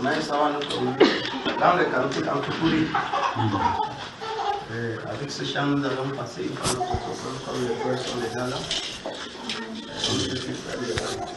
Mais ça va nous communiquer. Dans le calcul en Koukouri, avec ce chant, nous allons passer une fois notre protocole, comme les frères sont déjà là. On peut faire des règles.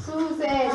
Sucede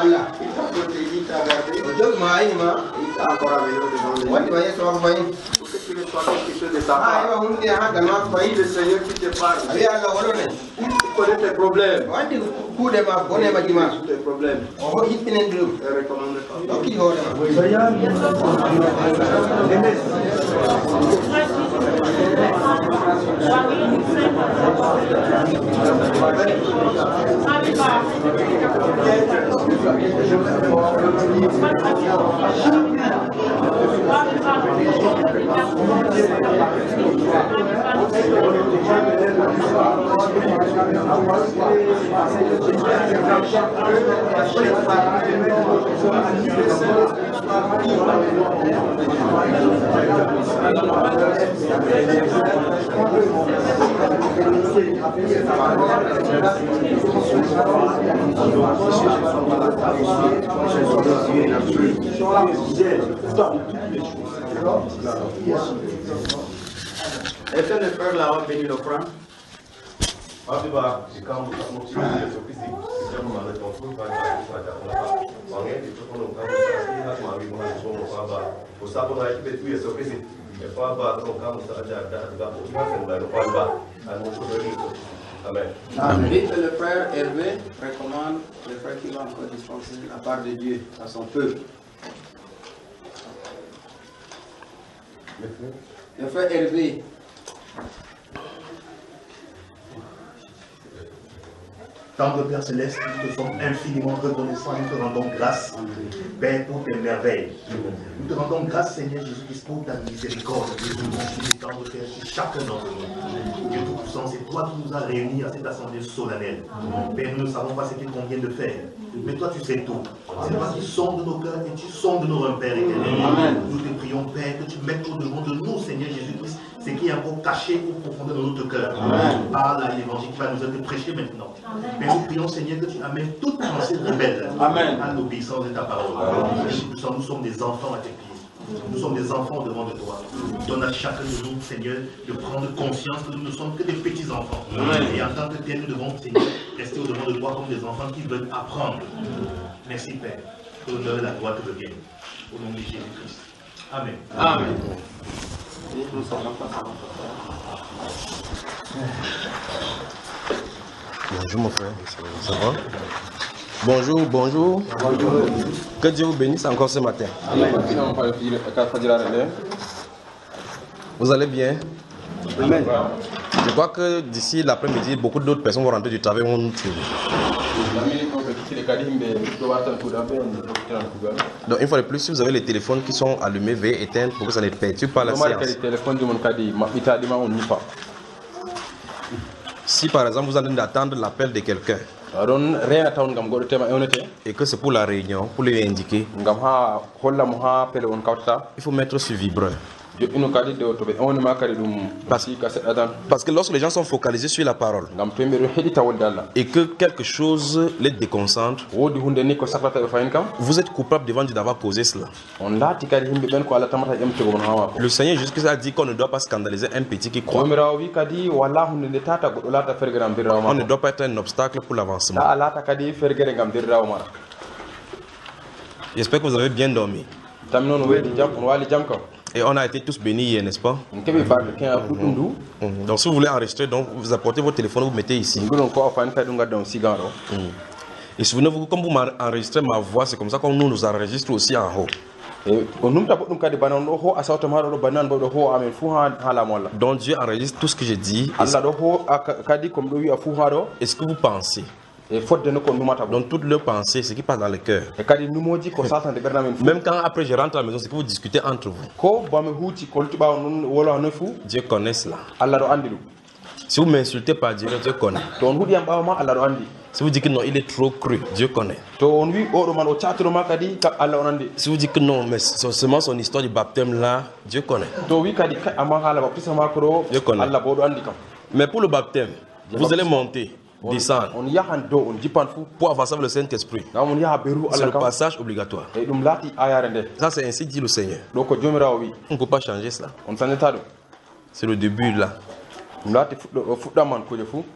Allah. Il t'a protégé, il t'a gardé. Il t'a encore amené devant lui. Pour que tu reçoives quelque chose de ta part. Oui, le Seigneur qui te parle. Il connaît tes problèmes. Tes problèmes. Et recommande Est-ce que le frère là a béni l'offrande? Amen. Vite, le frère Hervé recommande le frère qui va encore dispenser la part de Dieu à son peuple. Le frère Hervé. Tendre Père Céleste, nous te sommes infiniment reconnaissants, nous te rendons grâce, Père, pour tes merveilles. Nous te rendons grâce, Seigneur Jésus-Christ, pour ta miséricorde, Dieu tout tendre Père, sur chacun d'entre nous. Dieu Tout-Puissant, c'est toi qui nous as réunis à cette assemblée solennelle. Père, nous ne savons pas ce qu'il convient de faire, mais toi tu sais tout. C'est toi qui sondes nos cœurs et tu sondes nos reins, Père éternel. Nous te prions, Père, que tu mettes au-devant de nous, Seigneur Jésus-Christ, ce qui est encore caché au profondeur de notre cœur. Par l'évangile qui va nous être prêché maintenant. Mais nous prions, Seigneur, que tu amènes toute pensée rebelle à l'obéissance de ta parole. Nous sommes des enfants à tes pieds. Nous sommes des enfants devant de toi. Donne à chacun de nous, Seigneur, de prendre conscience que nous ne sommes que des petits enfants. Et en tant que tels, nous devons, Seigneur, rester au devant de toi comme des enfants qui veulent apprendre. Merci, Père. Que l'honneur et la gloire te reviennent. Au nom de Jésus-Christ. Amen. Amen. Bonjour mon frère, ça va? Bonjour, bonjour. Que Dieu vous bénisse encore ce matin. Vous allez bien? Amen. Je crois que d'ici l'après-midi, beaucoup d'autres personnes vont rentrer du travail et vont nous trouver. Donc une fois de plus, si vous avez les téléphones qui sont allumés, veuillez éteindre pour que ça ne perturbe pas la séance. Si par exemple vous êtes en train d'attendre l'appel de quelqu'un et que c'est pour la réunion, pour lui indiquer, il faut mettre sur vibreur. Parce que lorsque les gens sont focalisés sur la parole et que quelque chose les déconcentre, vous êtes coupable devant Dieu d'avoir causé cela. Le Seigneur Jésus-Christ a dit qu'on ne doit pas scandaliser un petit qui croit. On ne doit pas être un obstacle pour l'avancement. J'espère que vous avez bien dormi. Et on a été tous bénis hier, n'est-ce pas? Donc si vous voulez enregistrer, donc vous apportez votre téléphone, vous mettez ici. Et souvenez-vous, comme vous enregistrez ma voix, c'est comme ça qu'on nous enregistre aussi en haut. Donc Dieu enregistre tout ce que j'ai dit. Et ce que vous pensez. Donc toutes leurs pensées, ce qui passe dans le cœur. Même quand après je rentre à la maison, c'est que vous discutez entre vous. Dieu connaît cela. Si vous m'insultez par Dieu, Dieu connaît. Si vous dites que non, il est trop cru, Dieu connaît. Si vous dites que non, mais c'est seulement son histoire du baptême là, Dieu connaît. Dieu connaît. Mais pour le baptême, vous allez monter, descendre pour avancer avec le Saint-Esprit. C'est le passage obligatoire. Ça, c'est ainsi dit le Seigneur. On ne peut pas changer cela. C'est le début là.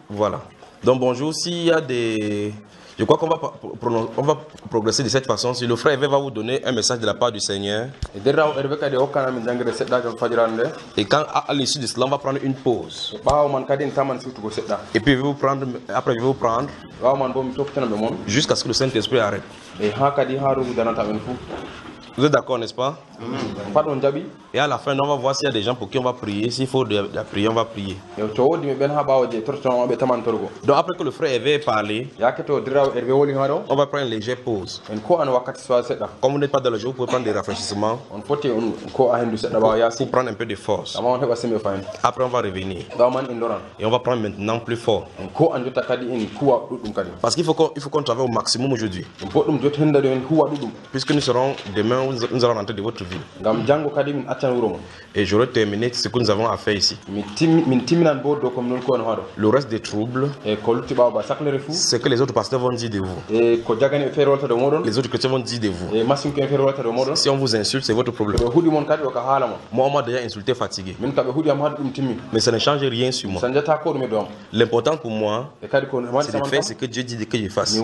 Voilà. Donc bonjour, s'il y a des Je crois qu'on va progresser de cette façon. Si le frère Hervé va vous donner un message de la part du Seigneur. Et quand à l'issue de cela, on va prendre une pause. Et puis après je vais vous prendre jusqu'à ce que le Saint-Esprit arrête. Vous êtes d'accord, n'est-ce pas? Et à la fin, on va voir s'il y a des gens pour qui on va prier. S'il faut de la prière, on va prier. Donc après que le frère Hervé ait parlé, on va prendre une légère pause. Comme vous n'êtes pas dans le jour, vous pouvez prendre des rafraîchissements pour prendre un peu de force. Après, on va revenir. Et on va prendre maintenant plus fort. Parce qu'il faut qu'on travaille au maximum aujourd'hui. Puisque nous serons demain, nous allons rentrer de votre vie. Et j'aurai terminé ce que nous avons à faire ici. Le reste des troubles, c'est que les autres pasteurs vont dire de vous. Les autres chrétiens vont dire de vous. Si on vous insulte, c'est votre problème. Moi, on m'a déjà insulté, fatigué. Mais ça ne change rien sur moi. L'important pour moi, c'est de faire ce que Dieu dit que je fasse.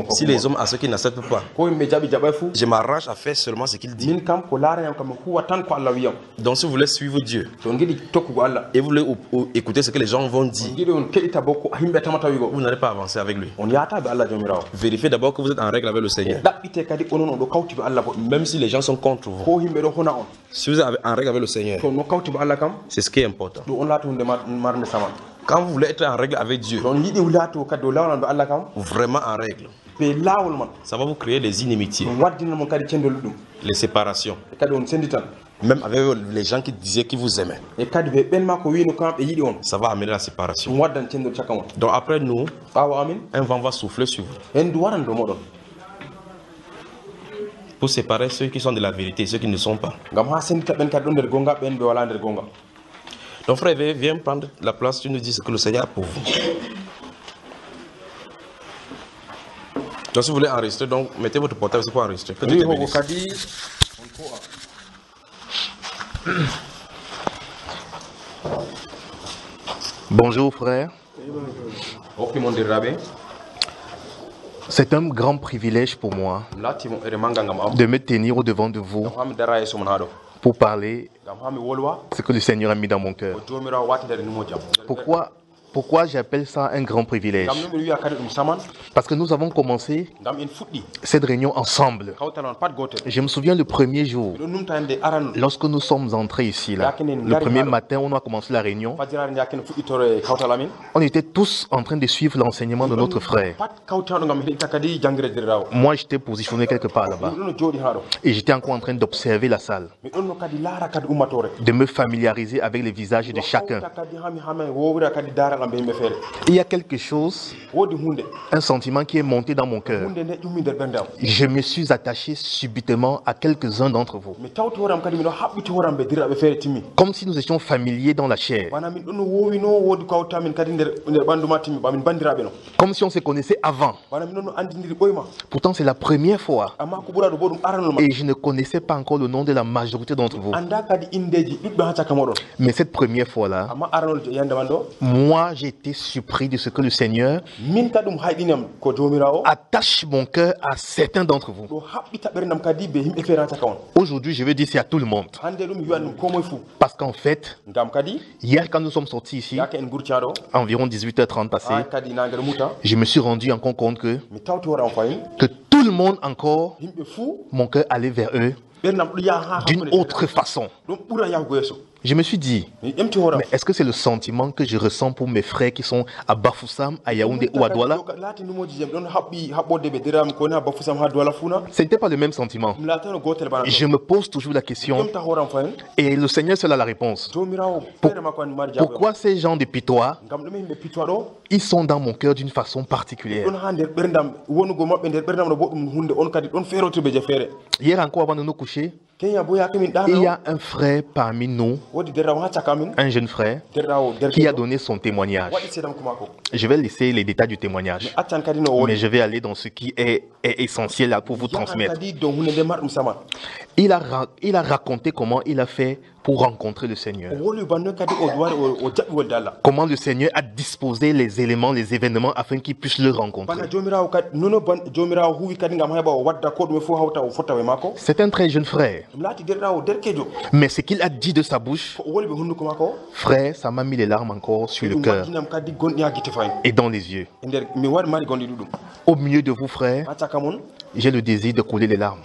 Si les hommes à ceux qui n'acceptent pas, je m'arrange à faire seulement ce qu'il dit. Donc si vous voulez suivre Dieu et vous voulez écouter ce que les gens vont dire, vous n'allez pas avancer avec lui. Vérifiez d'abord que vous êtes en règle avec le Seigneur. Même si les gens sont contre vous, si vous êtes en règle avec le Seigneur, c'est ce qui est important. Quand vous voulez être en règle avec Dieu, vraiment en règle, ça va vous créer des inimitiés, les séparations, même avec les gens qui disaient qu'ils vous aimaient. Ça va amener la séparation. Donc après nous, un vent va souffler sur vous pour séparer ceux qui sont de la vérité et ceux qui ne sont pas. Donc frère, viens prendre la place, tu nous dis ce que le Seigneur a pour vous. Donc si vous voulez enregistrer, donc mettez votre portable pour enregistrer. Que Dieu te bénisse. Bonjour frère. C'est un grand privilège pour moi de me tenir au-devant de vous pour parler ce que le Seigneur a mis dans mon cœur. Pourquoi j'appelle ça un grand privilège? Parce que nous avons commencé cette réunion ensemble. Je me souviens le premier jour, lorsque nous sommes entrés ici, le premier matin où on a commencé la réunion, on était tous en train de suivre l'enseignement de notre frère. Moi, j'étais positionné quelque part là-bas. Et j'étais encore en train d'observer la salle, de me familiariser avec les visages de chacun. Il y a quelque chose, un sentiment qui est monté dans mon cœur. Je me suis attaché subitement à quelques-uns d'entre vous. Comme si nous étions familiers dans la chair. Comme si on se connaissait avant. Pourtant, c'est la première fois. Et je ne connaissais pas encore le nom de la majorité d'entre vous. Mais cette première fois-là, moi, j'ai été surpris de ce que le Seigneur attache mon cœur à certains d'entre vous. Aujourd'hui, je veux dire c'est à tout le monde. Parce qu'en fait, hier quand nous sommes sortis ici, environ 18h30 passé, je me suis rendu encore compte que tout le monde encore, mon cœur allait vers eux d'une autre façon. Je me suis dit, mais est-ce que c'est le sentiment que je ressens pour mes frères qui sont à Bafoussam, à Yaoundé ou à Douala? Ce n'était pas le même sentiment. Je me pose toujours la question et le Seigneur seul a la réponse. Pourquoi ces gens de Pitois, ils sont dans mon cœur d'une façon particulière? Hier encore avant de nous coucher, il y a un frère parmi nous, un jeune frère, qui a donné son témoignage. Je vais laisser les détails du témoignage, mais je vais aller dans ce qui est essentiel pour vous transmettre. Il a raconté comment il a fait pour rencontrer le Seigneur. Comment le Seigneur a disposé les éléments, les événements afin qu'il puisse le rencontrer. C'est un très jeune frère. Mais ce qu'il a dit de sa bouche, frère, ça m'a mis les larmes encore sur le cœur et dans les yeux. Au milieu de vous, frère, j'ai le désir de couler les larmes.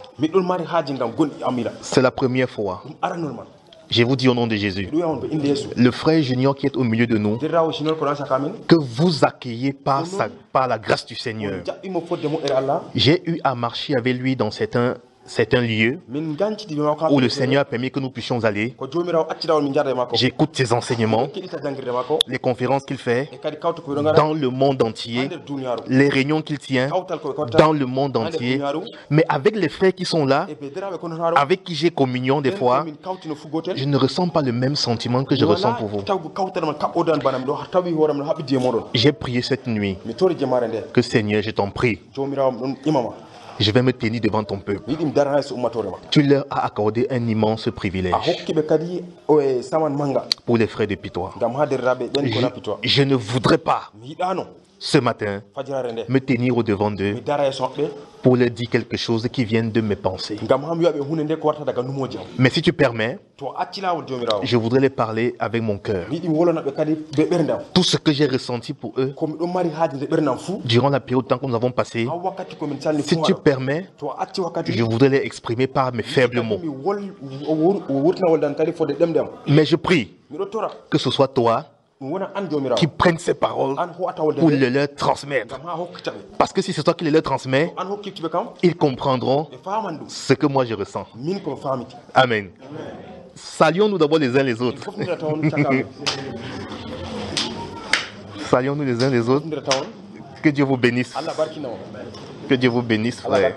C'est la première fois. Je vous dis au nom de Jésus, le frère Junior qui est au milieu de nous, que vous accueillez par la grâce du Seigneur. J'ai eu à marcher avec lui dans certains lieux où le Seigneur a permis que nous puissions aller. J'écoute ses enseignements, les conférences qu'il fait dans le monde entier, les réunions qu'il tient dans le monde entier. Mais avec les frères qui sont là, avec qui j'ai communion des fois, je ne ressens pas le même sentiment que je ressens pour vous. J'ai prié cette nuit que Seigneur, je t'en prie, je vais me tenir devant ton peuple. Tu leur as accordé un immense privilège pour les frères de Pitois. Je ne voudrais pas ce matin me tenir au devant d'eux pour leur dire quelque chose qui vient de mes pensées. Mais si tu permets, je voudrais les parler avec mon cœur. Tout ce que j'ai ressenti pour eux durant la période de temps que nous avons passé, si tu permets, je voudrais les exprimer par mes faibles mots. Mais je prie que ce soit toi qui prennent ces paroles pour les leur transmettre. Parce que si c'est toi qui les leur transmets, ils comprendront ce que moi je ressens. Amen. Saluons-nous d'abord les uns les autres. Saluons-nous les uns les autres. Que Dieu vous bénisse. Que Dieu vous bénisse, frère.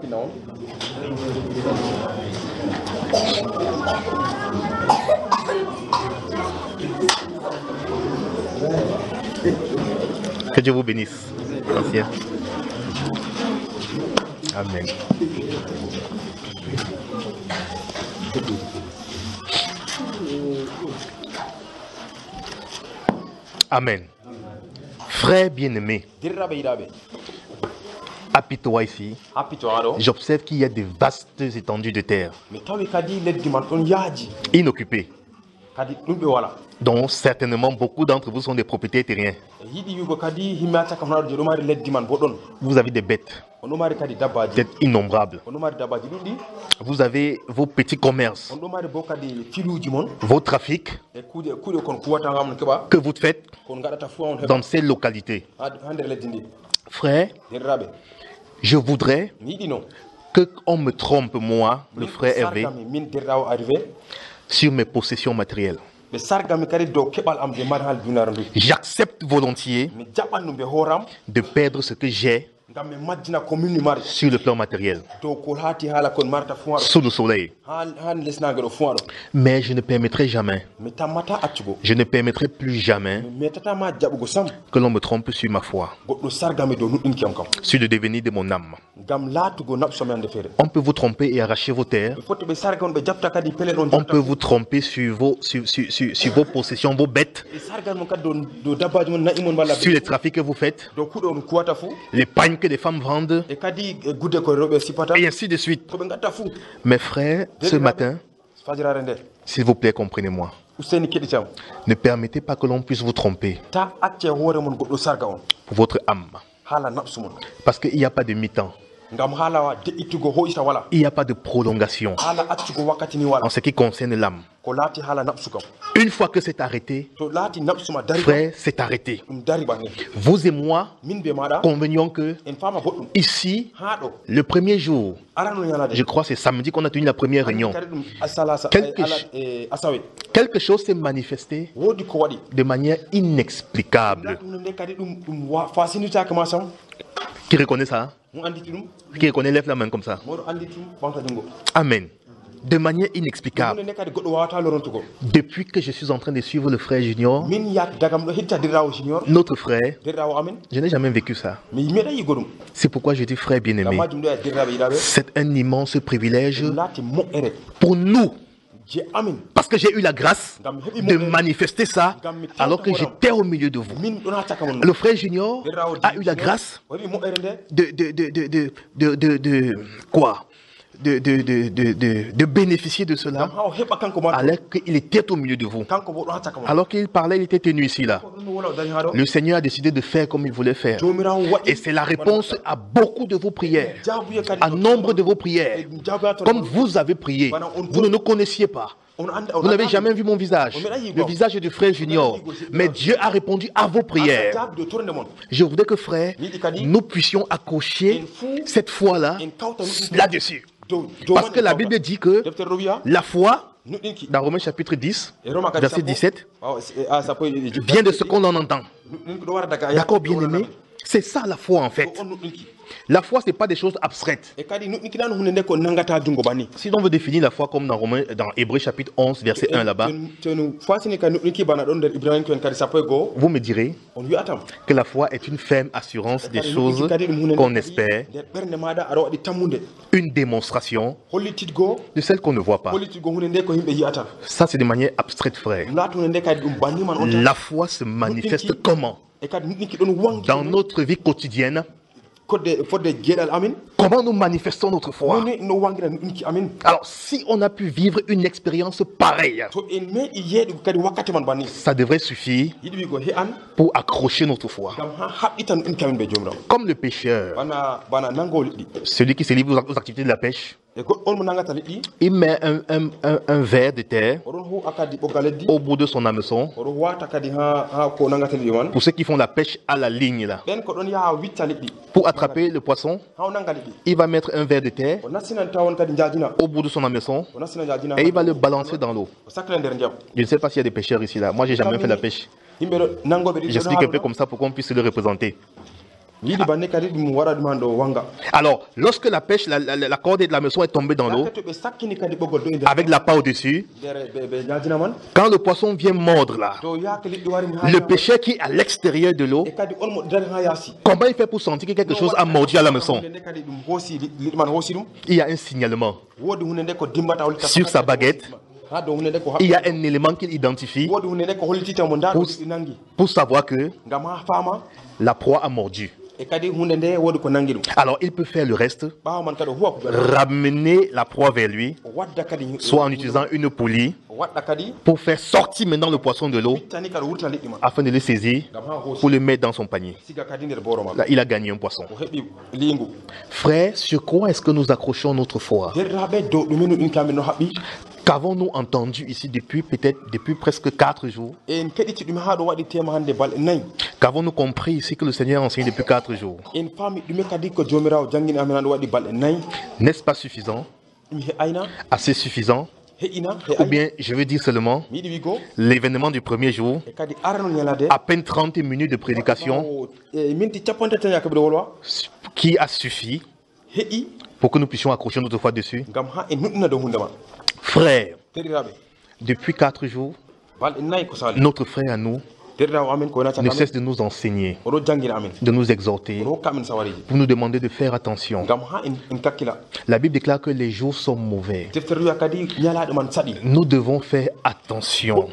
Que Dieu vous bénisse. Ancien. Amen. Amen. Frère bien-aimé, à Pitois ici, j'observe qu'il y a de vastes étendues de terre inoccupées, dont certainement beaucoup d'entre vous sont des propriétaires terriens. Vous avez des bêtes, peut-être innombrables. Vous avez vos petits commerces, vos trafics que vous faites dans ces localités. Frère, je voudrais qu'on me trompe, moi, le frère Hervé, sur mes possessions matérielles. J'accepte volontiers de perdre ce que j'ai sur le plan matériel, sous le soleil. Mais je ne permettrai jamais, je ne permettrai plus jamais que l'on me trompe sur ma foi, sur le devenir de mon âme. On peut vous tromper et arracher vos terres. On peut vous tromper sur vos possessions, vos bêtes, sur les trafics que vous faites, les pagnes que les femmes vendent, et ainsi de suite. Mes frères, ce matin, s'il vous plaît, comprenez-moi. Ne permettez pas que l'on puisse vous tromper pour votre âme. Parce qu'il n'y a pas de mi-temps. Il n'y a pas de prolongation en ce qui concerne l'âme. Une fois que c'est arrêté, frère, c'est arrêté. Vous et moi, convenions que ici, le premier jour, je crois que c'est samedi qu'on a tenu la première réunion, quelque chose s'est manifesté de manière inexplicable. Qui reconnaît ça? Qui reconnaît, lève la main comme ça. Amen. De manière inexplicable. Depuis que je suis en train de suivre le frère Junior, notre frère, je n'ai jamais vécu ça. C'est pourquoi je dis frère bien-aimé, c'est un immense privilège pour nous. Parce que j'ai eu la grâce de manifester ça alors que j'étais au milieu de vous. Le frère Junior a eu la grâce de bénéficier de cela alors qu'il était au milieu de vous. Alors qu'il parlait, il était tenu ici là. Le Seigneur a décidé de faire comme il voulait faire. Et c'est la réponse à beaucoup de vos prières, à nombre de vos prières. Comme vous avez prié, vous ne nous connaissiez pas. Vous n'avez jamais vu mon visage, le visage du frère Junior. Mais Dieu a répondu à vos prières. Je voudrais que, frère, nous puissions accrocher cette foi-là là-dessus. Parce que la Bible dit que la foi, dans Romains chapitre 10, verset 17, vient de ce qu'on en entend. D'accord, bien-aimé? C'est ça la foi en fait. La foi, ce n'est pas des choses abstraites. Si on veut définir la foi comme dans Hébreux chapitre 11, verset 1 là-bas, vous me direz que la foi est une ferme assurance des choses qu'on espère, une démonstration de celles qu'on ne voit pas. Ça, c'est de manière abstraite, frère. La foi se manifeste comment? Dans notre vie quotidienne, comment nous manifestons notre foi? Alors, si on a pu vivre une expérience pareille, ça devrait suffire pour accrocher notre foi. Comme le pêcheur, celui qui se livre aux activités de la pêche, il met un verre de terre au bout de son hameçon. Pour ceux qui font la pêche à la ligne là, pour attraper le poisson, il va mettre un verre de terre au bout de son hameçon et il va le balancer dans l'eau. Je ne sais pas s'il y a des pêcheurs ici là. Moi, j'ai jamais fait la pêche. J'explique un peu comme ça pour qu'on puisse le représenter. Alors, lorsque la pêche, la corde de la hameçon est tombée dans l'eau, avec la part au-dessus, quand le poisson vient mordre là, le pêcheur qui est à l'extérieur de l'eau, comment il fait pour sentir que quelque chose a mordu à la hameçon? Il y a un signalement sur sa baguette. Il y a un élément qu'il identifie pour savoir que la proie a mordu. Alors il peut faire le reste, ramener la proie vers lui, soit en utilisant une poulie pour faire sortir maintenant le poisson de l'eau afin de le saisir pour le mettre dans son panier. Là, il a gagné un poisson. Frère, sur quoi est-ce que nous accrochons notre foi? Qu'avons-nous entendu ici depuis presque 4 jours? Qu'avons-nous compris ici que le Seigneur enseigne depuis 4 jours? N'est-ce pas suffisant? Assez suffisant? Ou bien, je veux dire seulement, l'événement du premier jour, à peine 30 minutes de prédication, qui a suffi pour que nous puissions accrocher notre foi dessus? Frère, depuis 4 jours, notre frère à nous ne cesse de nous enseigner, de nous exhorter, pour nous demander de faire attention. La Bible déclare que les jours sont mauvais. Nous devons faire attention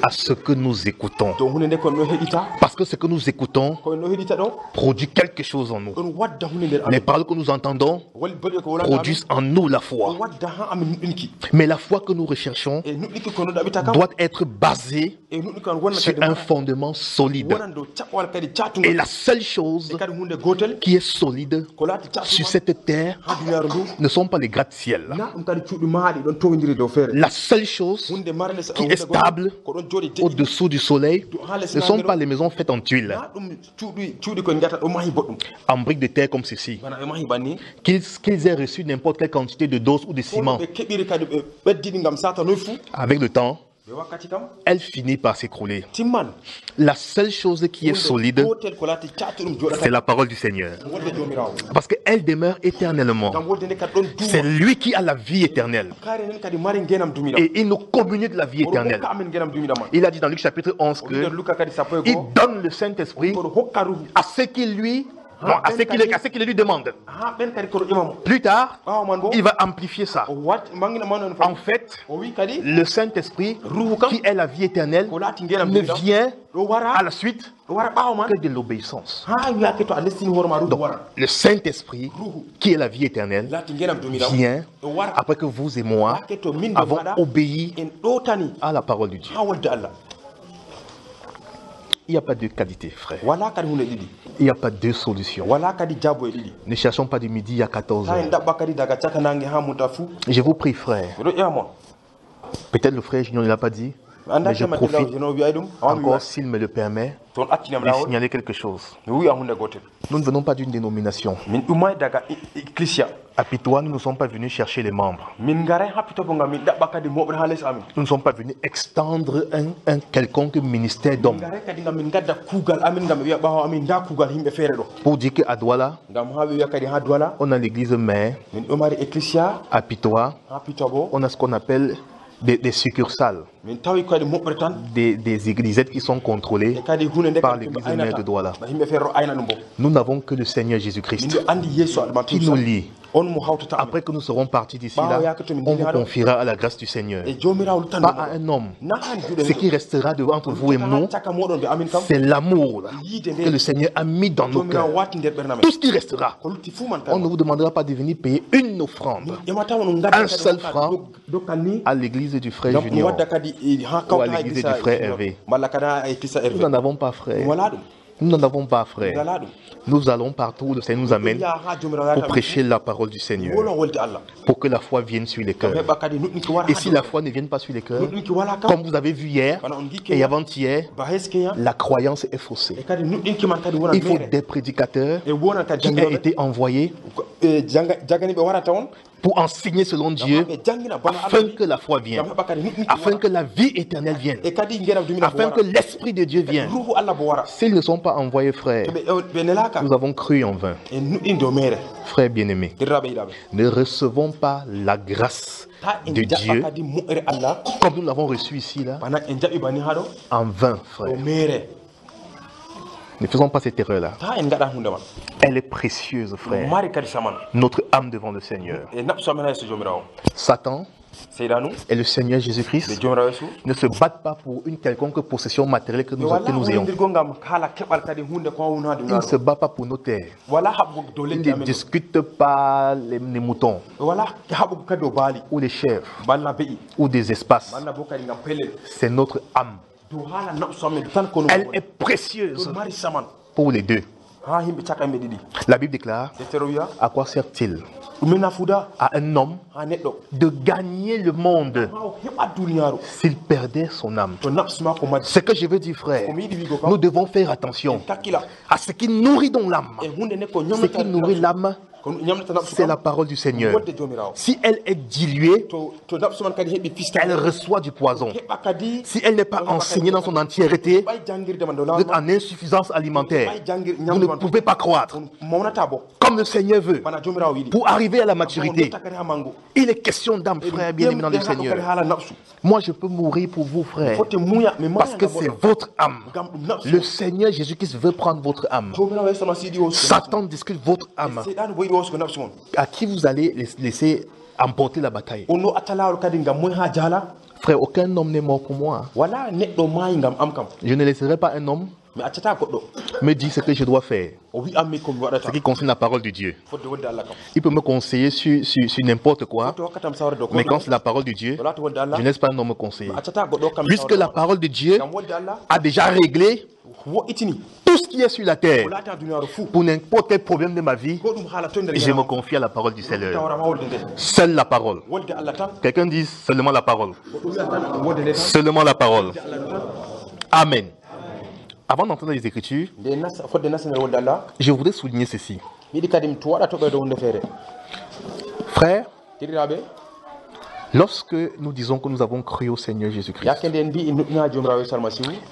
à ce que nous écoutons. Parce que ce que nous écoutons produit quelque chose en nous. Les paroles que nous entendons produisent en nous la foi. Mais la foi que nous recherchons doit être basée sur un fondement solide. Et la seule chose qui est solide sur cette terre ne sont pas les gratte-ciel. La seule chose qui est stable au-dessous du soleil ne sont pas les maisons faites en tuiles, en briques de terre comme ceci. Qu'ils aient reçu n'importe quelle quantité de dose ou de ciment, avec le temps, elle finit par s'écrouler. La seule chose qui est solide, c'est la parole du Seigneur. Parce qu'elle demeure éternellement. C'est lui qui a la vie éternelle. Et il nous communique la vie éternelle. Il a dit dans Luc chapitre 11 qu'il donne le Saint-Esprit à ceux qui lui Non, à ce qu'il lui demande. Plus tard, il va amplifier ça. En fait, le Saint-Esprit, qui est la vie éternelle, ne vient à la suite que de l'obéissance. Donc, le Saint-Esprit, qui est la vie éternelle, vient après que vous et moi avons obéi à la parole de Dieu. Il n'y a pas de qualité, frère. Il n'y a pas de solution. Ne cherchons pas du midi à 14 heures. Je vous prie, frère. Peut-être le frère Junior ne l'a pas dit, mais je profite encore, s'il me le permet, de signaler quelque chose. Nous ne venons pas d'une dénomination. À Pitois, nous ne sommes pas venus chercher les membres. Nous ne sommes pas venus extendre un quelconque ministère d'homme. Pour dire qu'à Douala, on a l'église mère. À Pitois, on a ce qu'on appelle des succursales, des églisettes qui sont contrôlées par l'église mère de Douala. Nous n'avons que le Seigneur Jésus-Christ qui nous lie. Après que nous serons partis d'ici là, on vous confiera à la grâce du Seigneur. Pas à un homme. Ce qui restera entre vous et nous, c'est l'amour que le Seigneur a mis dans nos cœurs. Tout ce qui restera, on ne vous demandera pas de venir payer une offrande, un seul franc à l'église du frère Junior ou à l'église du frère Hervé. Nous n'en avons pas, frère. Nous n'en avons pas, frère. Nous allons partout où le Seigneur nous amène pour prêcher la parole du Seigneur, pour que la foi vienne sur les cœurs. Et si la foi ne vient pas sur les cœurs, comme vous avez vu hier et avant-hier, la croyance est faussée. Il faut des prédicateurs qui aient été envoyés pour enseigner selon Dieu, afin que la foi vienne, afin que la vie éternelle vienne, afin que l'Esprit de Dieu vienne. S'ils ne sont pas envoyés, frères, nous avons cru en vain. Frères bien-aimés, ne recevons pas la grâce de Dieu comme nous l'avons reçu ici, là, en vain, frère. Ne faisons pas cette erreur-là. Elle est précieuse, frère. Notre âme devant le Seigneur. Satan et le Seigneur Jésus-Christ ne se battent pas pour une quelconque possession matérielle que nous ayons. Il ne se bat pas pour nos terres. Il ne discute pas les moutons ou les chèvres ou des espaces. C'est notre âme. Elle est précieuse pour les deux. La Bible déclare, à quoi sert-il à un homme de gagner le monde s'il perdait son âme? Ce que je veux dire, frère, nous devons faire attention à ce qui nourrit donc l'âme. Ce qui nourrit l'âme, c'est la parole du Seigneur. Si elle est diluée, elle reçoit du poison. Si elle n'est pas enseignée dans son entièreté, vous êtes en insuffisance alimentaire. Vous ne pouvez pas croître comme le Seigneur veut. Pour arriver à la maturité, il est question d'âme, frère bien-aimé dans le Seigneur. Moi, je peux mourir pour vous, frère, parce que c'est votre âme. Le Seigneur Jésus-Christ veut prendre votre âme. Satan discute votre âme. À qui vous allez laisser emporter la bataille? Frère, aucun homme n'est mort pour moi. Je ne laisserai pas un homme me dire ce que je dois faire. Ce qui concerne la parole de Dieu. Il peut me conseiller sur n'importe quoi, mais quand c'est la parole de Dieu, je ne laisse pas un homme me conseiller. Puisque la parole de Dieu a déjà réglé tout ce qui est sur la terre, pour n'importe quel problème de ma vie, je me confie à la parole du Seigneur. Seule la parole. Quelqu'un dit seulement la parole. Seulement la parole. Amen. Avant d'entendre les Écritures, je voudrais souligner ceci. Frère, lorsque nous disons que nous avons cru au Seigneur Jésus-Christ,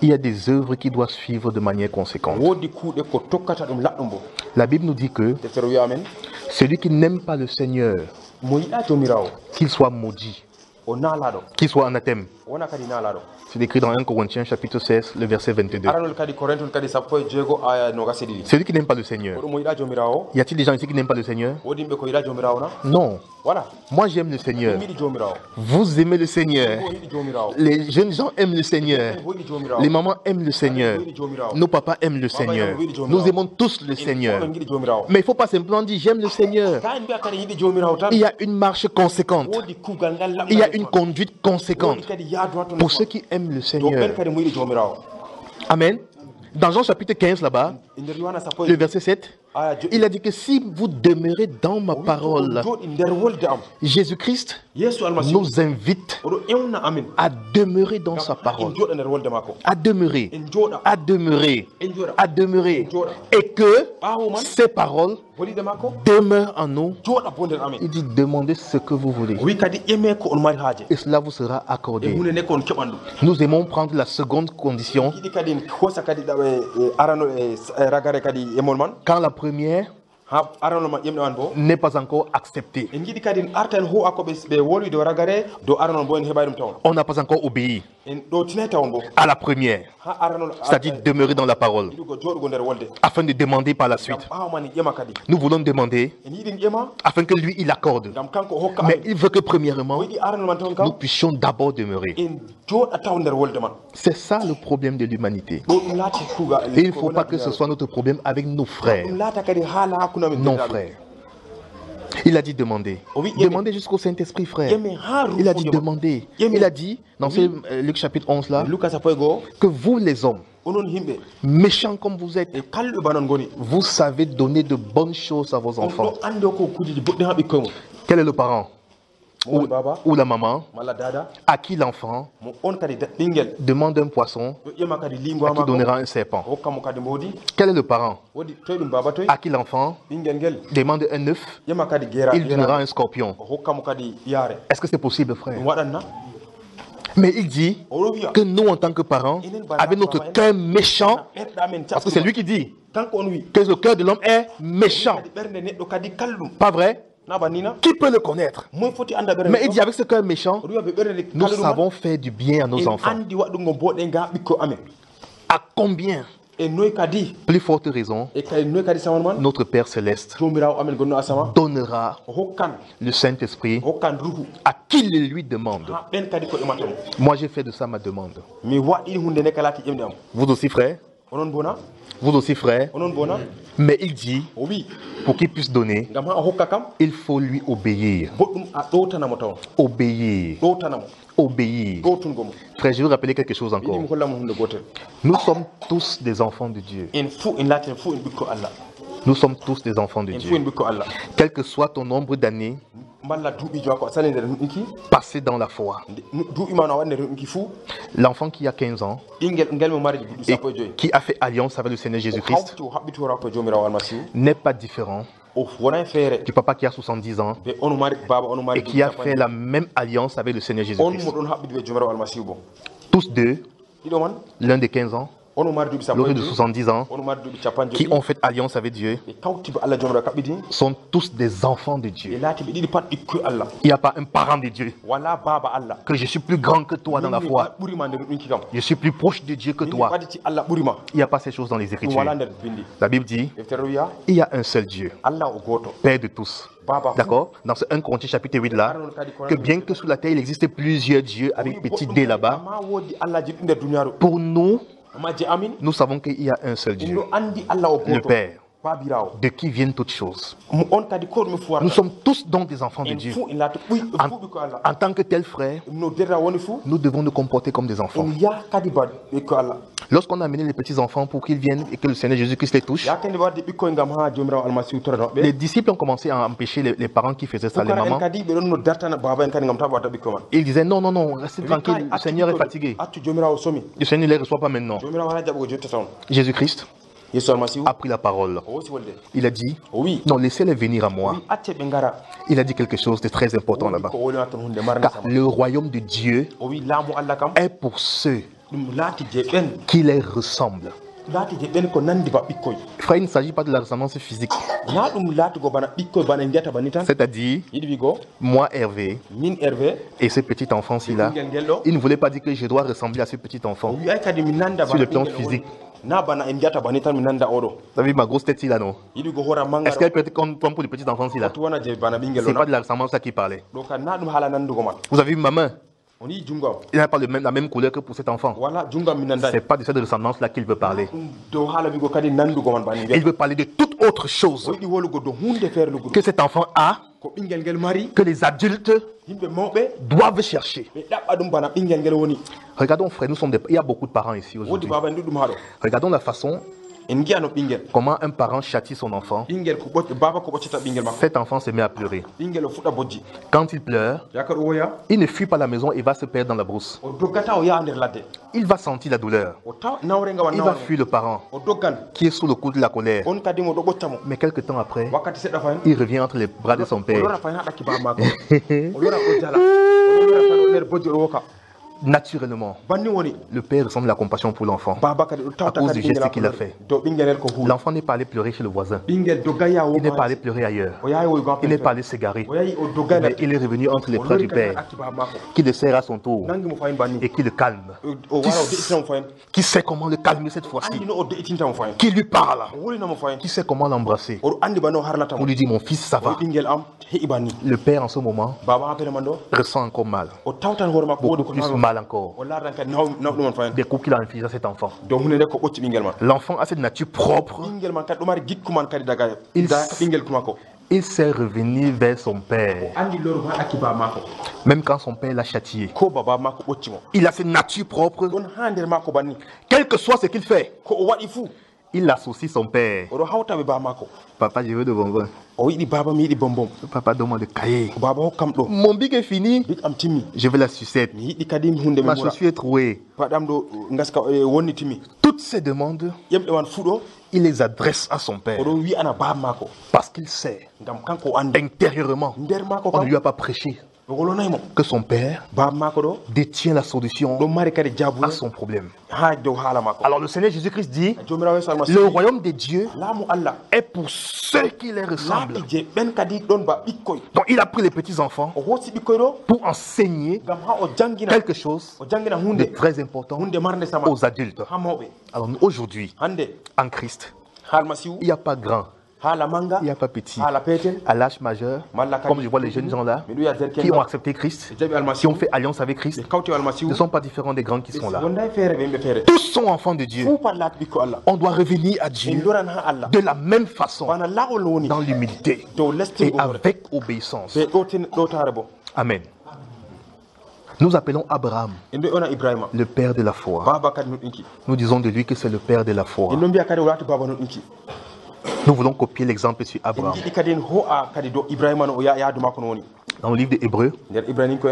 il y a des œuvres qui doivent suivre de manière conséquente. La Bible nous dit que celui qui n'aime pas le Seigneur, qu'il soit maudit, qu'il soit anathème. C'est écrit dans 1 Corinthiens chapitre 16, le verset 22. Celui qui n'aime pas le Seigneur. Y a-t-il des gens ici qui n'aiment pas le Seigneur? Non. Moi j'aime le Seigneur. Vous aimez le Seigneur. Les jeunes gens aiment le Seigneur. Les mamans aiment le Seigneur. Nos papas aiment le Seigneur. Nous aimons tous le Seigneur. Mais il ne faut pas simplement dire j'aime le Seigneur. Il y a une marche conséquente. Il y a une conduite conséquente pour ceux qui aiment le Seigneur. Amen. Dans Jean chapitre 15 là-bas, le verset 7, il a dit que si vous demeurez dans ma parole, Jésus-Christ nous invite à demeurer dans sa parole, à demeurer, à demeurer, à demeurer, et que ces paroles demeurent en nous. Il dit demandez ce que vous voulez et cela vous sera accordé. Nous aimons prendre la seconde condition quand la première n'est pas encore acceptée. On n'a pas encore obéi à la première, c'est-à-dire demeurer dans la parole, afin de demander par la suite. Nous voulons demander afin que lui il accorde, mais il veut que premièrement nous puissions d'abord demeurer. C'est ça le problème de l'humanité. Et il ne faut pas que ce soit notre problème avec nos frères. Non, frère. Il a dit demander. Demandez jusqu'au Saint-Esprit, frère. Il a dit demander. Il a dit, dans Luc chapitre 11 là, que vous les hommes, méchants comme vous êtes, vous savez donner de bonnes choses à vos enfants. Quel est le parent ou la maman à qui l'enfant demande un poisson à qui donnera un serpent? Quel est le parent à qui l'enfant demande un œuf, il donnera un scorpion? Est-ce que c'est possible, frère? Mais il dit que nous, en tant que parents, avec notre cœur méchant, parce que c'est lui qui dit que le cœur de l'homme est méchant. Pas vrai? Qui peut le connaître? Mais il dit avec ce cœur méchant, nous savons faire du bien à nos enfants. À combien? Plus forte raison, notre Père Céleste donnera le Saint-Esprit à qui le lui demande. Moi j'ai fait de ça ma demande. Vous aussi, frère? Vous aussi, frère? Mais il dit, pour qu'il puisse donner, il faut lui obéir. Obéir. Obéir. Frère, je veux rappeler quelque chose encore. Nous sommes tous des enfants de Dieu. Nous sommes tous des enfants de Dieu. Quel que soit ton nombre d'années passé dans la foi, l'enfant qui a 15 ans et qui a fait alliance avec le Seigneur Jésus-Christ n'est pas différent du papa qui a 70 ans et qui a fait la même alliance avec le Seigneur Jésus-Christ. Tous deux, l'un de 15 ans, l'autre de 70 ans, qui ont fait alliance avec Dieu, sont tous des enfants de Dieu. Il n'y a pas un parent de Dieu que je suis plus grand que toi dans la foi, je suis plus proche de Dieu que toi. Il n'y a pas ces choses dans les Écritures. La Bible dit il y a un seul Dieu, Père de tous. D'accord? Dans ce 1 Corinthiens chapitre 8 là, que bien que sous la terre il existe plusieurs dieux avec petit d là-bas, pour nous, nous savons qu'il y a un seul Dieu, le Père, de qui viennent toutes choses. Nous sommes tous donc des enfants de Dieu. En tant que tel frère, nous devons nous comporter comme des enfants. Lorsqu'on a amené les petits-enfants pour qu'ils viennent et que le Seigneur Jésus-Christ les touche, les disciples ont commencé à empêcher les parents qui faisaient ça, les mamans. Ils disaient non, non, non, restez tranquille, le Seigneur est fatigué. Le Seigneur ne les reçoit pas maintenant. Jésus-Christ a pris la parole. Il a dit non, laissez-les venir à moi. Il a dit quelque chose de très important là-bas. Car le royaume de Dieu est pour ceux qui les ressemblent. Frère, il ne s'agit pas de la ressemblance physique. C'est-à-dire, moi Hervé, et ce petit enfant-ci là, il ne voulait pas dire que je dois ressembler à ce petit enfant sur le plan physique. Vous avez vu ma grosse tête là, non? Est-ce qu'elle peut être comme pour le petit enfant-ci là? C'est pas de la ressemblance qui parlait. Vous avez vu ma main? Il n'a pas la même couleur que pour cet enfant. C'est pas de cette ressemblance là qu'il veut parler. Il veut parler de toute autre chose que cet enfant a, que les adultes doivent chercher. Regardons frère, il y a beaucoup de parents ici aujourd'hui. Regardons la façon comment un parent châtie son enfant. Cet enfant se met à pleurer. Quand il pleure, il ne fuit pas la maison et va se perdre dans la brousse. Il va sentir la douleur. Il va fuir le parent qui est sous le coup de la colère. Mais quelques temps après, il revient entre les bras de son père. Naturellement, le père ressent de la compassion pour l'enfant à cause du geste qu'il a fait. L'enfant n'est pas allé pleurer chez le voisin. Il n'est pas allé pleurer ailleurs. Il n'est pas allé s'égarer. Mais il est revenu entre les bras du père, qui le serre à son tour et qui le calme. Qui sait comment le calmer cette fois-ci. Qui lui parle. Qui sait comment l'embrasser. Pour lui dire mon fils, ça va. Le père en ce moment ressent encore mal. Beaucoup plus mal encore. Des coups qu'il a infligés à cet enfant. L'enfant a cette nature propre. Il sait revenir vers son père. Même quand son père l'a châtié. Il a cette nature propre. Quel que soit ce qu'il fait, il associe son père. Papa, je veux de bonbons. Papa, donne-moi de cahier. Mon bic est fini. Je veux la sucette. Ma chaussure est trouée. Toutes ces demandes, il les adresse à son père. Parce qu'il sait, intérieurement, on ne lui a pas prêché que son père détient la solution à son problème. Alors le Seigneur Jésus-Christ dit, le royaume de Dieu est pour ceux qui les ressemblent. Donc il a pris les petits enfants pour enseigner quelque chose de très important aux adultes. Alors aujourd'hui, en Christ, il n'y a pas grand. Il n'y a pas petit. À l'âge majeur, comme je vois les jeunes gens là, qui ont accepté Christ, qui ont fait alliance avec Christ, ne sont pas différents des grands qui sont là. Tous sont enfants de Dieu. On doit revenir à Dieu de la même façon, dans l'humilité et avec obéissance. Amen. Nous appelons Abraham le père de la foi. Nous disons de lui que c'est le père de la foi. Nous voulons copier l'exemple sur Abraham. Dans le livre des Hébreux,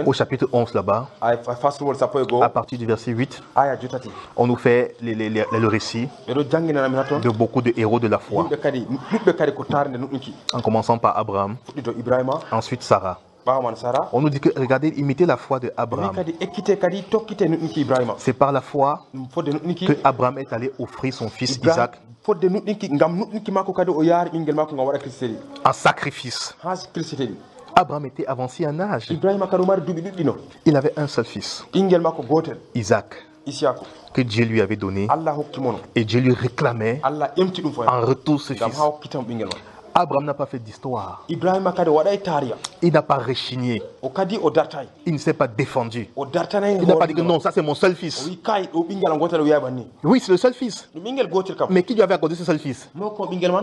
au chapitre 11 là-bas, à partir du verset 8, on nous fait le récit de beaucoup de héros de la foi. En commençant par Abraham, ensuite Sarah. On nous dit que, regardez, imitez la foi de Abraham. C'est par la foi que Abraham est allé offrir son fils Isaac en sacrifice. Abraham était avancé en âge. Il avait un seul fils, Isaac, que Dieu lui avait donné, et Dieu lui réclamait en retour ce fils. Abraham n'a pas fait d'histoire. Il n'a pas rechigné. Il ne s'est pas défendu. Il n'a pas dit que non, ça c'est mon seul fils. Oui, c'est le seul fils. Mais qui lui avait accordé ce seul fils?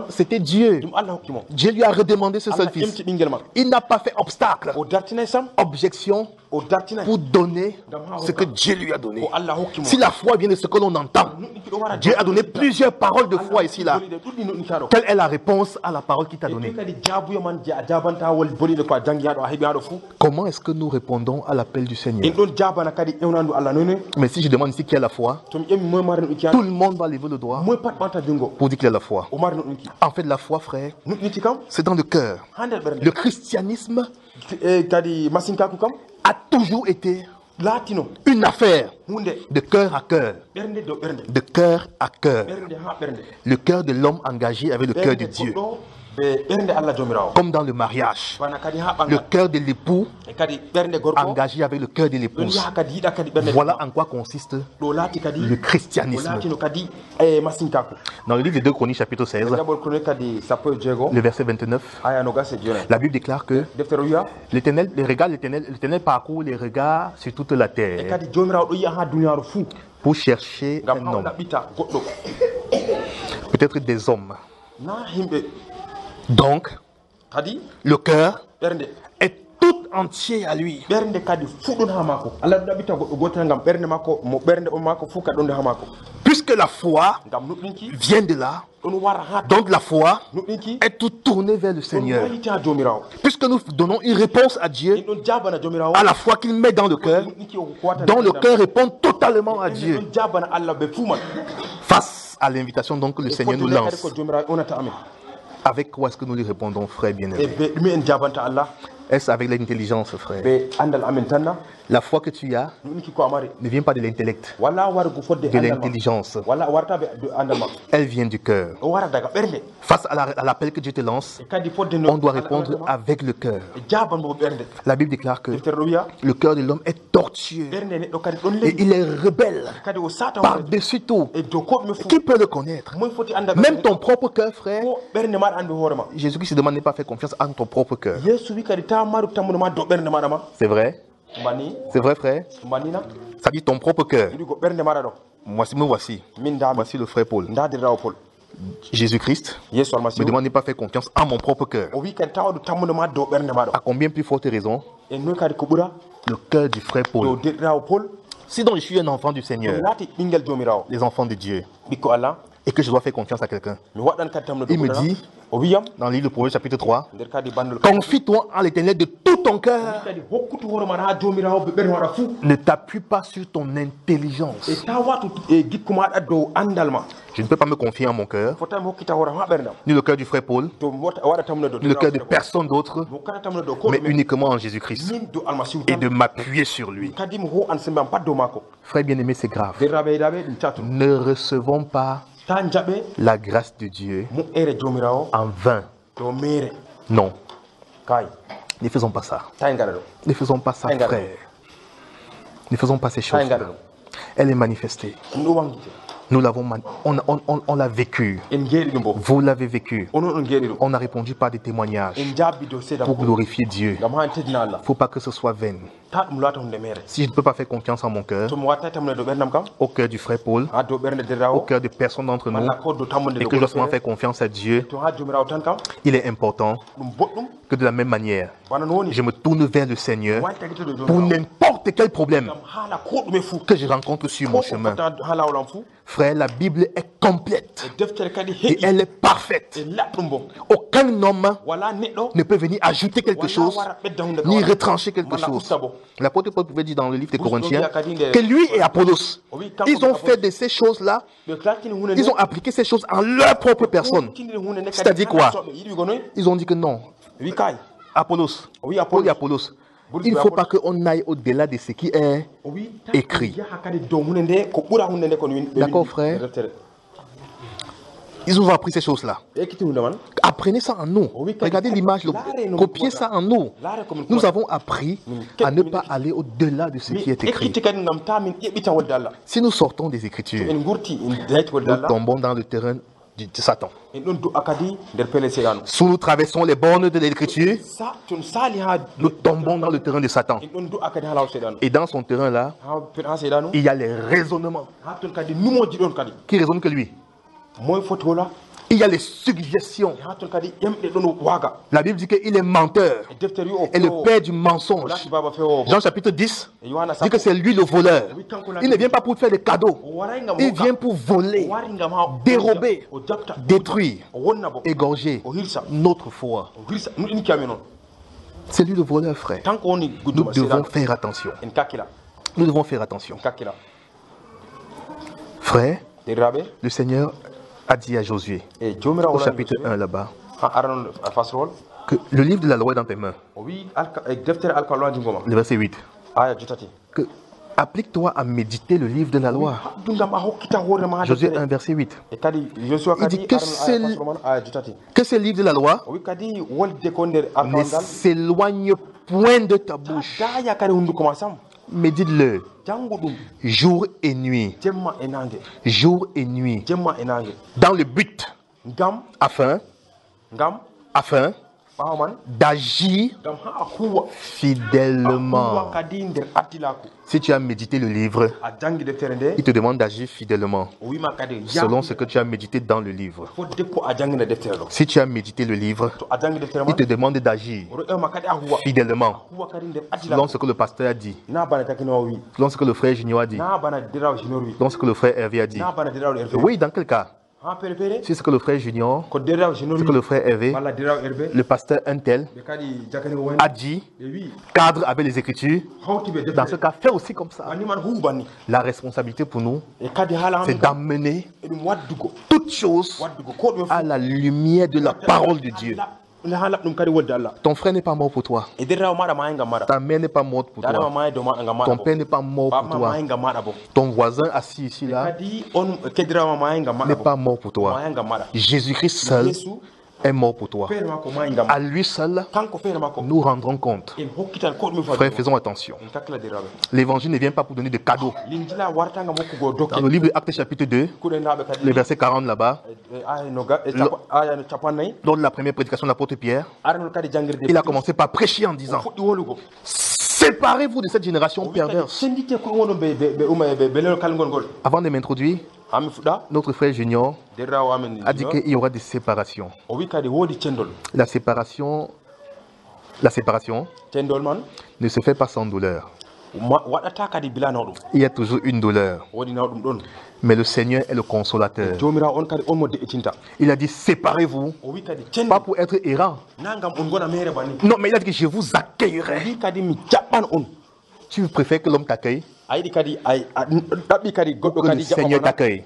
C'était Dieu. Dieu lui a redemandé ce seul fils. Il n'a pas fait obstacle, objection pour donner ce que Dieu lui a donné. Si la foi vient de ce que l'on entend, Dieu a donné plusieurs paroles de foi ici là. Quelle est la réponse à la parole qu'il t'a donnée? Comment est-ce que nous répondons à l'appel du Seigneur? Mais si je demande ici qui a la foi, tout le monde va lever le doigt pour dire qu'il a la foi. En fait, la foi, frère, c'est dans le cœur. Le christianisme a toujours été une affaire de cœur à cœur. De cœur à cœur. Le cœur de l'homme engagé avec le cœur de Dieu. Comme dans le mariage, le cœur de l'époux engagé avec le cœur de l'épouse. Voilà en quoi consiste le christianisme. Dans le livre de 2 Chroniques chapitre 16, le verset 29, la Bible déclare que l'Éternel parcourt les regards sur toute la terre pour chercher un homme, peut-être des hommes. Donc, le cœur est tout entier à lui. Puisque la foi vient de là, donc la foi est tout tournée vers le Seigneur. Puisque nous donnons une réponse à Dieu, à la foi qu'il met dans le cœur, dont le cœur répond totalement à Dieu. Face à l'invitation donc que le Seigneur nous lance, avec quoi est-ce que nous lui répondons, frère bien-aimé? Est-ce avec l'intelligence, frère? La foi que tu as ne vient pas de l'intellect, de l'intelligence. Elle vient du cœur. Face à l'appel que Dieu te lance, on doit répondre avec le cœur. La Bible déclare que le cœur de l'homme est tortueux et il est rebelle par-dessus tout. Qui peut le connaître? Même ton propre cœur, frère. Jésus-Christ se demande de ne pas faire confiance à ton propre cœur. C'est vrai? C'est vrai, frère? Ça dit ton propre cœur. Voici le frère Paul. Jésus-Christ me demande de ne pas faire confiance à mon propre cœur. À combien plus forte raison le cœur du frère Paul. Si donc je suis un enfant du Seigneur, les enfants de Dieu, et que je dois faire confiance à quelqu'un, il me dit dans le livre de Proverbes chapitre 3, confie-toi en l'Éternel de tout ton cœur. Ne t'appuie pas sur ton intelligence. Je ne peux pas me confier en mon cœur, ni le cœur du frère Paul, ni le cœur de personne d'autre, mais uniquement en Jésus-Christ, et de m'appuyer sur lui. Frère bien-aimé, c'est grave. Ne recevons pas la grâce de Dieu en vain. Non. Ne faisons pas ça. Ne faisons pas ça, frère. Ne faisons pas ces choses. Elle est manifestée. Nous l'avons, on l'a vécu. Vous l'avez vécu. On a répondu par des témoignages pour glorifier Dieu. Il ne faut pas que ce soit vain. Si je ne peux pas faire confiance en mon cœur, au cœur du frère Paul, au cœur de personne d'entre nous, et que je dois seulement faire confiance à Dieu, il est important que de la même manière, je me tourne vers le Seigneur pour n'importe quel problème que je rencontre sur mon chemin. Frère, la Bible est complète et elle est parfaite. Aucun homme ne peut venir ajouter quelque chose ni retrancher quelque chose. L'apôtre Paul pouvait dire dans le livre des Corinthiens que lui et Apollos, ils ont fait de ces choses-là, ils ont appliqué ces choses en leur propre personne. C'est-à-dire quoi? Ils ont dit que non. Apollos, Paul et Apollos, il ne faut pas qu'on aille au-delà de ce qui est écrit. D'accord, frère? Ils ont appris ces choses-là. Apprenez ça en nous. Regardez l'image, copiez ça en nous. Nous avons appris à ne pas aller au-delà de ce qui est écrit. Si nous sortons des Écritures, nous tombons dans le terrain de Satan. Si nous traversons les bornes de l'Écriture, nous tombons dans le terrain de Satan. Et dans son terrain là, il y a les raisonnements. Qui raisonne que lui? Il y a les suggestions. La Bible dit qu'il est menteur et le père du mensonge. Jean chapitre 10 dit que c'est lui le voleur. Il ne vient pas pour faire des cadeaux. Il vient pour voler, dérober, détruire, égorger notre foi. C'est lui le voleur, frère. Nous devons faire attention. Nous devons faire attention. Frère, le Seigneur a dit à Josué, au chapitre 1 là-bas, que le livre de la loi est dans tes mains. Le verset 8. Que Applique-toi à méditer le livre de la loi. Josué 1, verset 8. Il dit que ce livre de la loi ne s'éloigne point de ta bouche. Médite-le jour et nuit. Jour et nuit. Dans le but afin d'agir fidèlement. Si tu as médité le livre, il te demande d'agir fidèlement selon ce que tu as médité dans le livre. Si tu as médité le livre, il te demande d'agir fidèlement selon ce que le pasteur a dit, selon ce que le frère Junior a dit, selon ce que le frère Hervé a dit. Oui, dans quel cas? C'est ce que le frère Junior, ce que le frère Hervé, le pasteur Untel a dit, cadre avec les Écritures. Dans ce cas, fais aussi comme ça. La responsabilité pour nous, c'est d'amener toutes choses à la lumière de la parole de Dieu. Ton frère n'est pas mort pour toi. Ta mère n'est pas morte pour toi. Ton père n'est pas mort pour toi. Ton voisin assis ici là n'est pas mort pour toi. Jésus-Christ seul est mort pour toi. À lui seul, nous rendrons compte. Frères, faisons attention. L'évangile ne vient pas pour donner de cadeaux. Dans le livre de Actes chapitre 2, le verset 40 là-bas, lors de la première prédication de l'apôtre Pierre, il a commencé par prêcher en disant: séparez-vous de cette génération perverse. Avant de m'introduire, notre frère Junior a dit qu'il y aura des séparations. La séparation ne se fait pas sans douleur. Il y a toujours une douleur. Mais le Seigneur est le consolateur. Il a dit séparez-vous, pas pour être errant. Non, mais il a dit que je vous accueillerai. Tu préfères que l'homme t'accueille que le Seigneur t'accueille?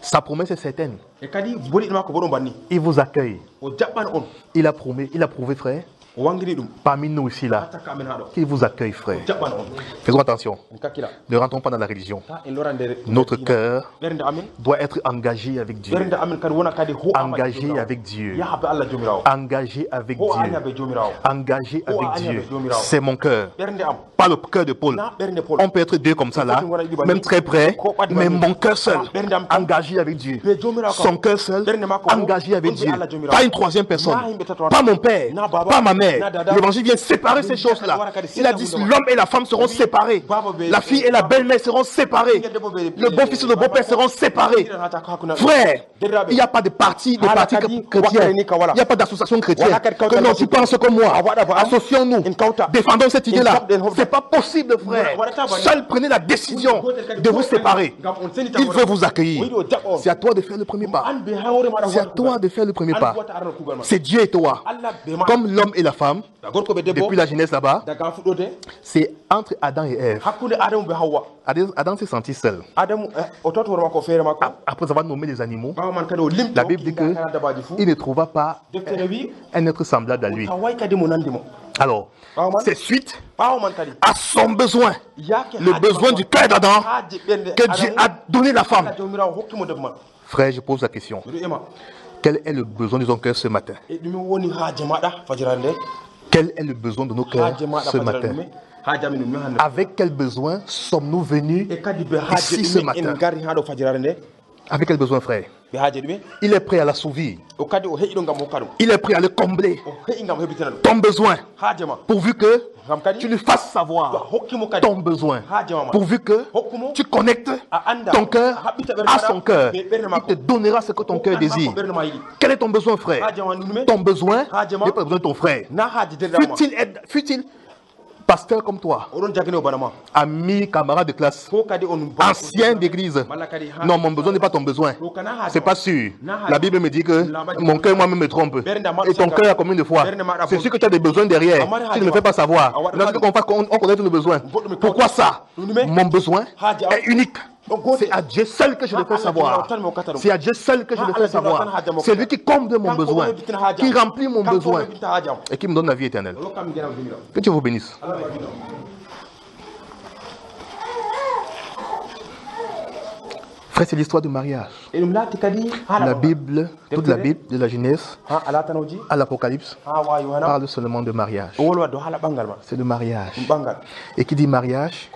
Sa promesse est certaine. Il vous accueille. Il a promis, il a prouvé, frère, parmi nous ici là, qu'il vous accueille, frère. Faisons attention. Ne rentrons pas dans la religion. Notre cœur doit être engagé avec Dieu. Engagé avec Dieu. Engagé avec Dieu. Engagé avec Dieu. C'est mon cœur. Pas le cœur de Paul. On peut être deux comme ça là, même très près, mais mon cœur seul, engagé avec Dieu. Son cœur seul, engagé avec Dieu. Pas une troisième personne. Pas mon père. Pas ma mère. L'évangile vient séparer ces choses-là. Il a dit l'homme et la femme seront séparés. La fille et la belle-mère seront séparées. Le beau-fils et le beau-père seront séparés. Frère, il n'y a pas de parti chrétien. Il n'y a pas d'association chrétienne. Que non, tu penses comme moi. Associons-nous. Défendons cette idée-là. C'est pas possible, frère. Seul prenez la décision de vous séparer. Il veut vous accueillir. C'est à toi de faire le premier pas. C'est à toi de faire le premier pas. C'est Dieu et toi. Comme l'homme et la femme, depuis la Genèse là-bas, c'est entre Adam et Ève. Adam s'est senti seul. Après avoir nommé les animaux, la Bible dit qu'il ne trouva pas un être semblable à lui. Alors, c'est suite à son besoin, le besoin du cœur d'Adam, que Dieu a donné la femme. Frère, je pose la question. Quel est le besoin de ton cœur ce matin? Quel est le besoin de nos cœurs ce matin? Avec quel besoin sommes-nous venus ici ce matin? Avec quel besoin, frère? Il est prêt à l'assouvir. Il est prêt à le combler. Ton besoin. Pourvu que tu lui fasses savoir ton besoin. Pourvu que tu connectes ton cœur à son cœur. Il te donnera ce que ton cœur désire. Quel est ton besoin, frère? Ton besoin n'est pas besoin de ton frère. Fut-il pasteur comme toi, ami, camarade de classe, ancien d'église. Non, mon besoin n'est pas ton besoin. C'est pas sûr. La Bible me dit que mon cœur moi-même me trompe. Et ton cœur a combien de fois? C'est sûr que tu as des besoins derrière. Tu ne me fais pas savoir. On connaît tous nos besoins. Pourquoi ça? Mon besoin est unique. C'est à Dieu seul que je le fais savoir. C'est à Dieu seul que je le fais savoir. C'est lui qui comble mon besoin, qui remplit mon besoin et qui me donne la vie éternelle. Que Dieu vous bénisse. Frère, c'est l'histoire du mariage. La Bible, toute la Bible, de la Genèse à l'Apocalypse, parle seulement de mariage. C'est le mariage. Et qui dit mariage,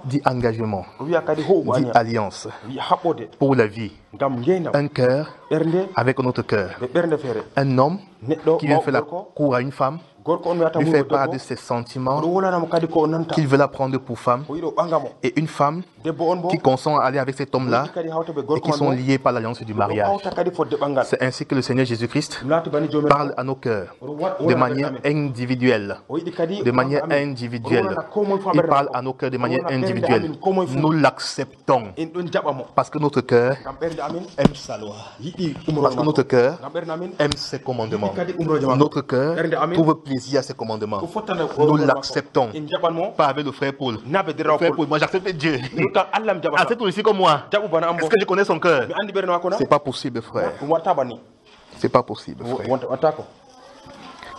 dit engagement, dit alliance pour la vie. Un cœur avec un autre cœur. Un homme qui vient faire la cour à une femme, lui fait part de ses sentiments, qu'il veut la prendre pour femme, et une femme qui consent à aller avec cet homme-là et qui sont liés par l'alliance du mariage. C'est ainsi que le Seigneur Jésus-Christ parle à nos cœurs de manière individuelle. De manière individuelle. Il parle à nos cœurs de manière individuelle. Nous l'acceptons parce que notre cœur aime sa loi. Parce que notre cœur aime ses commandements. Notre cœur trouve plaisir à ses commandements. Nous l'acceptons. Pas avec le frère Paul. Le frère Paul, moi j'accepte Dieu. Accepte aussi comme moi. Est-ce que je connais son cœur? C'est pas possible, frère. C'est pas possible, frère.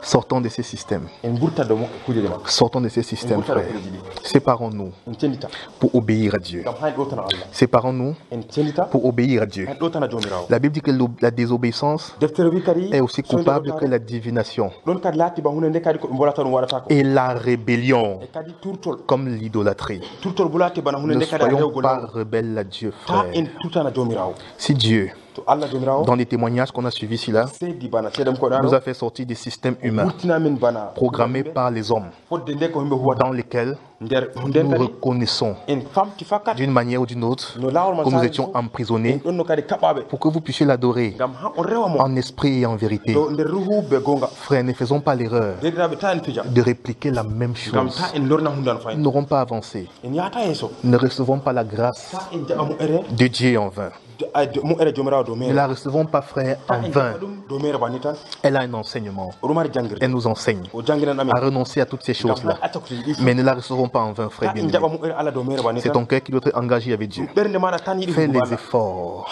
Sortons de ces systèmes. Sortons de ces systèmes, frère. Séparons-nous pour obéir à Dieu. Séparons-nous pour obéir à Dieu. La Bible dit que la désobéissance est aussi coupable que la divination et la rébellion comme l'idolâtrie. Ne soyons pas rebelles à Dieu, frère. Si Dieu, dans les témoignages qu'on a suivis ici, là, nous a fait sortir des systèmes humains programmés par les hommes dans lesquels nous reconnaissons d'une manière ou d'une autre que nous étions emprisonnés pour que vous puissiez l'adorer en esprit et en vérité. Frères, ne faisons pas l'erreur de répliquer la même chose. Nous n'aurons pas avancé. Ne recevons pas la grâce de Dieu en vain. Ne la recevons pas, frère, en vain. Elle a un enseignement. Elle nous enseigne à renoncer à toutes ces choses-là. Mais ne la recevons pas en vain, frère bien-aimé. C'est ton cœur qui doit être engagé avec Dieu. Fais les efforts.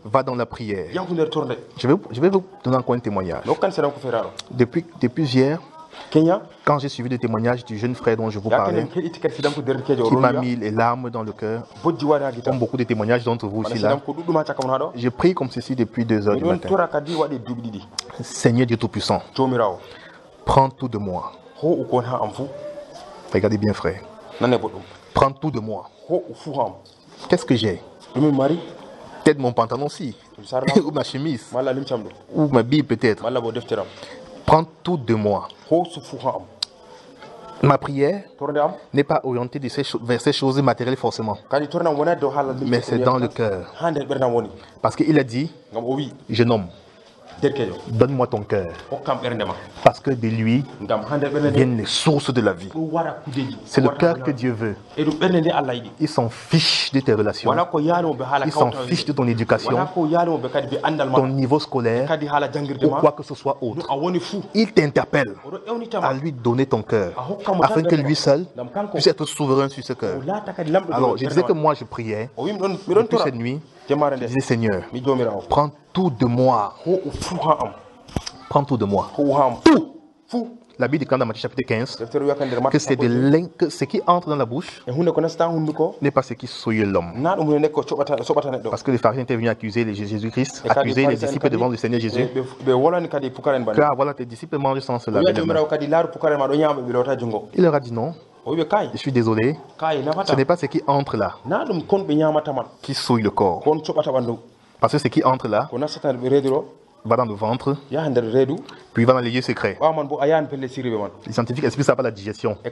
Va dans la prière. Je vais vous donner encore un témoignage. Depuis hier, quand j'ai suivi le témoignage du jeune frère dont je vous parlais, qui m'a mis les larmes dans le cœur, comme beaucoup de témoignages d'entre vous aussi là, je prie comme ceci depuis 2 heures du matin. Seigneur Dieu Tout-Puissant, prends tout de moi. Regardez bien, frère. Prends tout de moi. Qu'est-ce que j'ai? Peut-être mon pantalon aussi, ou ma chemise, ou ma Bible peut-être. Prends tout de moi. Ma prière n'est pas orientée vers ces choses matérielles forcément, mais c'est dans le cœur. Parce qu'il a dit, jeune homme, donne-moi ton cœur, parce que de lui viennent les sources de la vie. C'est le cœur que Dieu veut. Il s'en fiche de tes relations. Il s'en fiche de ton éducation, ton niveau scolaire ou quoi que ce soit autre. Il t'interpelle à lui donner ton cœur afin que lui seul puisse être souverain sur ce cœur. Alors je disais que moi je priais depuis cette nuit. Je disais, Seigneur, prends tout de moi. Prends tout de moi. Tout. La Bible dit dans Matthieu chapitre 15 que c'est que ce qui entre dans la bouche n'est pas ce qui souille l'homme. Parce que les pharisiens étaient venus accuser Jésus-Christ, accuser les disciples devant le Seigneur Jésus. Car voilà, tes disciples mangent sans se laver les mains. Il leur a dit non. Je suis désolé, ce n'est pas ce qui entre là qui souille le corps. Parce que ce qui entre là va dans le ventre, puis va dans les lieux secrets. Les scientifiques expliquent ça par la digestion, qui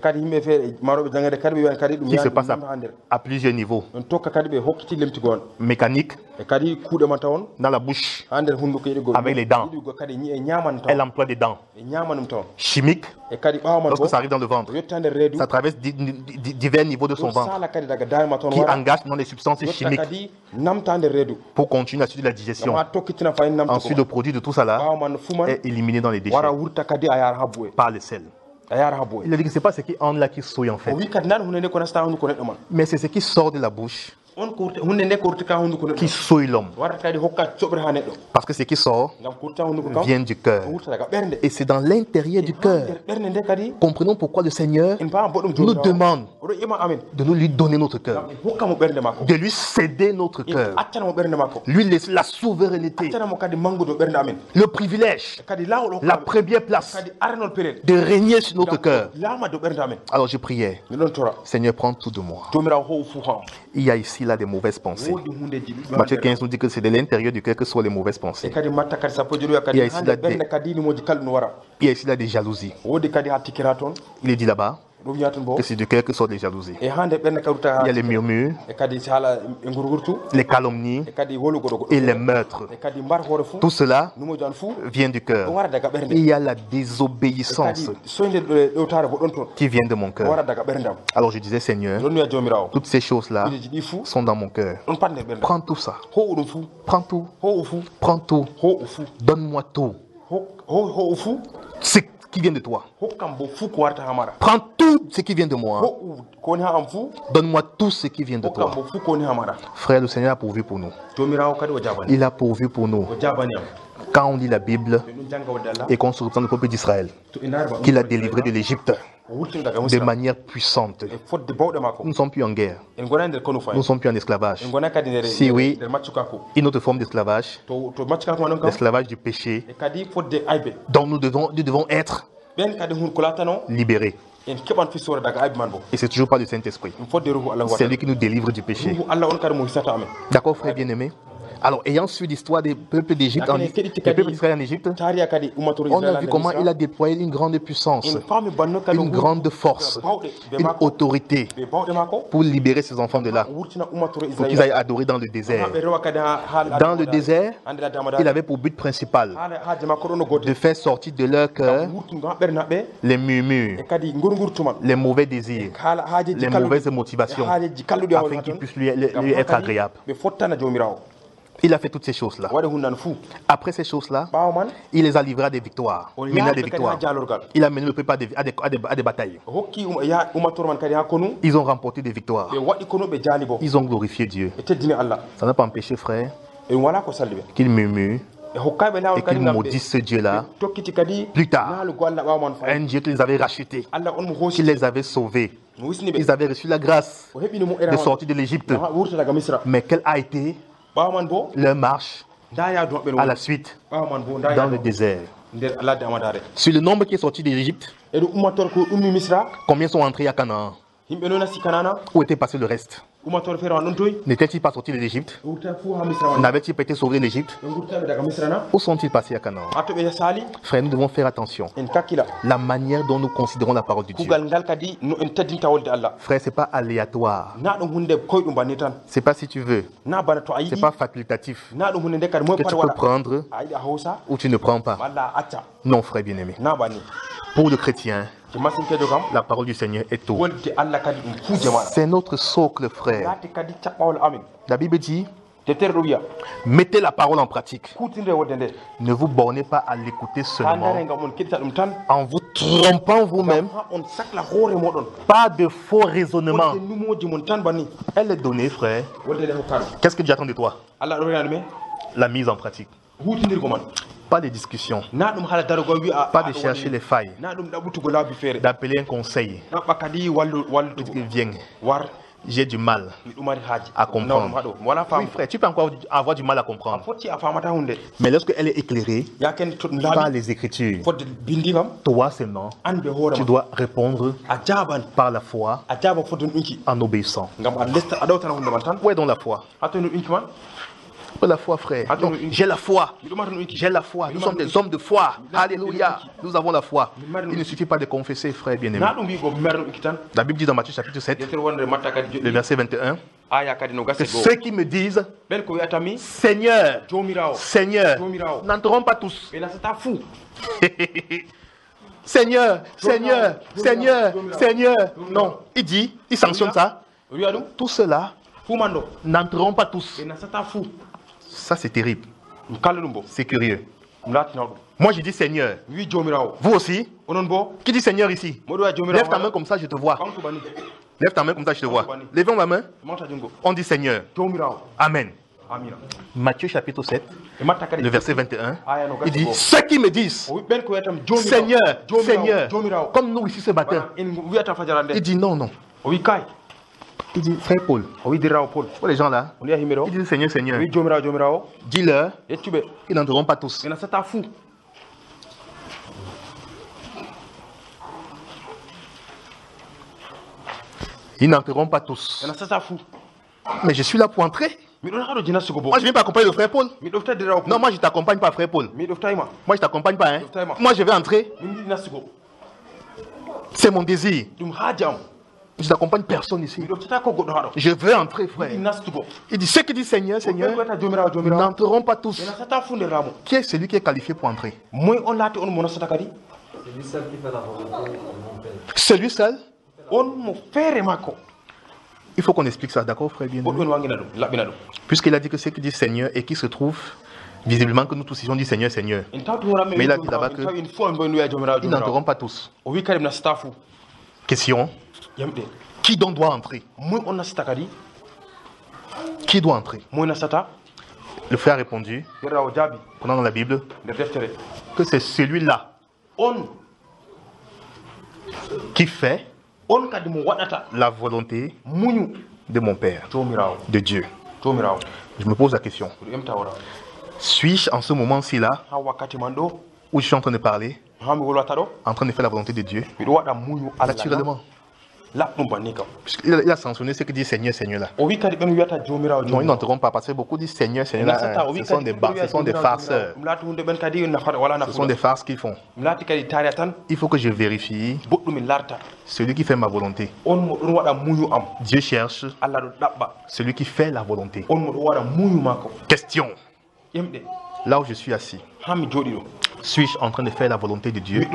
se passe à plusieurs niveaux. Mécanique, dans la bouche, avec les dents. Elle emploie des dents. Chimique, lorsque ça arrive dans le ventre, ça traverse divers niveaux de son ventre, qui engage dans les substances chimiques pour continuer à suivre la digestion. Ensuite, le produit de tout ça là est éliminé dans les déchets par le sel. Il a dit que ce n'est pas ce qui entre là qui souille en fait, mais c'est ce qui sort de la bouche qui souille l'homme. Parce que ce qui sort vient du cœur. Et c'est dans l'intérieur du cœur. Comprenons pourquoi le Seigneur nous demande de nous lui donner notre cœur, de lui céder notre cœur, lui laisser la souveraineté, le privilège, la première place de régner sur notre cœur. Alors je priais, Seigneur, prends tout de moi. Il y a ici là des mauvaises pensées. Matthieu 15 nous dit que c'est de l'intérieur du cœur que sont les mauvaises pensées. Il y a ici là des jalousies. Il est dit là-bas que c'est du cœur que sortent les jalousies. Il y a les murmures, les calomnies et les meurtres. Tout cela vient du cœur. Il y a la désobéissance qui vient de mon cœur. Alors je disais, Seigneur, toutes ces choses-là sont dans mon cœur. Prends tout ça. Prends tout. Prends tout. Donne-moi tout. Ce qui vient de toi. Prends tout ce qui vient de moi. Donne-moi tout ce qui vient de toi. Frère, le Seigneur a pourvu pour nous. Il a pourvu pour nous. Quand on lit la Bible et qu'on se représente le peuple d'Israël, qu'il a délivré de l'Égypte de manière puissante. Nous ne sommes plus en guerre. Nous ne sommes plus en esclavage. Si oui, une autre forme d'esclavage, l'esclavage du péché, dont nous devons être libérés. Et c'est toujours pas le Saint-Esprit. C'est lui qui nous délivre du péché. D'accord, frère bien-aimé? Alors, ayant su l'histoire des peuples d'Égypte, des peuples d'Israël en Égypte, on a vu comment il a déployé une grande puissance, une grande force, une autorité pour libérer ses enfants de là, pour qu'ils aillent adorer dans le désert. Dans le désert, il avait pour but principal de faire sortir de leur cœur les murmures, les mauvais désirs, les mauvaises motivations, afin qu'ils puissent lui être agréables. Il a fait toutes ces choses-là. Après ces choses-là, il les a livrés à des victoires. Il a mené le peuple à des batailles. Ils ont remporté des victoires. Ils ont glorifié Dieu. Ça n'a pas empêché, frère, qu'ils murmurent et qu'ils maudissent ce Dieu-là. Plus tard, un Dieu qui les avait rachetés, qui les avait sauvés. Ils avaient reçu la grâce de sortir de l'Égypte. Mais quelle a été leur marche à la suite dans le désert? Sur le nombre qui est sorti d'Égypte, combien sont entrés à Canaan? Où était passé le reste? N'étaient-ils pas sortis de l'Égypte? N'avaient-ils pas été sauvés de l'Égypte? Où sont-ils passés à Canaan? Frère, nous devons faire attention. La manière dont nous considérons la parole de Dieu. Frère, ce n'est pas aléatoire. Ce n'est pas si tu veux. Ce n'est pas facultatif. Que tu peux prendre ou tu ne prends pas. Non, frère bien-aimé. Pour le chrétien, la parole du Seigneur est tout. C'est notre socle, frère. La Bible dit, mettez la parole en pratique. Ne vous bornez pas à l'écouter seulement en vous trompant vous-même. Pas de faux raisonnements. Elle est donnée, frère. Qu'est-ce que Dieu attend de toi? La mise en pratique. Pas de discussion, pas de chercher les failles, d'appeler un conseil. Viens, j'ai du mal à comprendre. Oui, frère, tu peux encore avoir du mal à comprendre. Mais lorsque elle est éclairée par les Écritures, toi seulement, tu dois répondre par la foi en obéissant. Où est donc la foi? La foi, frère. J'ai la foi. J'ai la foi. Nous sommes des hommes de foi. Alléluia. Nous avons la foi. Il ne suffit pas de confesser, frère bien-aimé. La Bible dit dans Matthieu chapitre 7, le verset 21, que ceux qui me disent Seigneur, Seigneur, n'entreront pas tous. Seigneur, Seigneur, Seigneur, Seigneur. Non, il sanctionne ça. Tout cela n'entreront pas tous. Ça, c'est terrible. C'est curieux. Moi, je dis Seigneur. Vous aussi? Qui dit Seigneur ici? Lève ta main comme ça, je te vois. Lève ta main comme ça, je te vois. Levons ma main. On dit Seigneur. Amen. Matthieu chapitre 7, le verset 21. Il dit, ceux qui me disent, Seigneur, Seigneur, comme nous ici ce matin. Il dit non, non. Il dit, frère Paul, pour les gens là, il dit Seigneur, Seigneur. Dis-leur, ils n'entreront pas tous. Ils n'entreront pas tous. Mais je suis là pour entrer. Moi, je ne viens pas accompagner le frère Paul. Non, moi, je ne t'accompagne pas, frère Paul. Moi, je ne t'accompagne pas. Hein. Moi, je vais entrer. C'est mon désir. Je ne t'accompagne personne ici. Je veux entrer, frère. Il dit, ceux qui disent Seigneur, Seigneur, n'entreront pas tous. Qui est celui qui est qualifié pour entrer? Celui seul. Il faut qu'on explique ça, d'accord, frère bien. Puisqu'il a dit que ceux qui disent Seigneur et qui se trouvent visiblement que nous tous ici on dit Seigneur, Seigneur. Mais il a dit là-bas qu'ils n'entreront pas tous. Question. Qui donc doit entrer? Qui doit entrer? Le frère a répondu, prenant dans la Bible, que c'est celui-là qui fait la volonté de mon Père, de Dieu. Je me pose la question. Suis-je en ce moment-ci là, où je suis en train de parler, en train de faire la volonté de Dieu? Naturellement. Il a sanctionné ceux qui disent Seigneur, Seigneur là. Non, ils n'entreront pas parce que beaucoup disent Seigneur, Seigneur là. Ce sont des farceurs. Ce sont des farces qu'ils font. Il faut que je vérifie celui qui fait ma volonté. Dieu cherche celui qui fait la volonté. Question. Là où je suis assis, suis-je en train de faire la volonté de Dieu?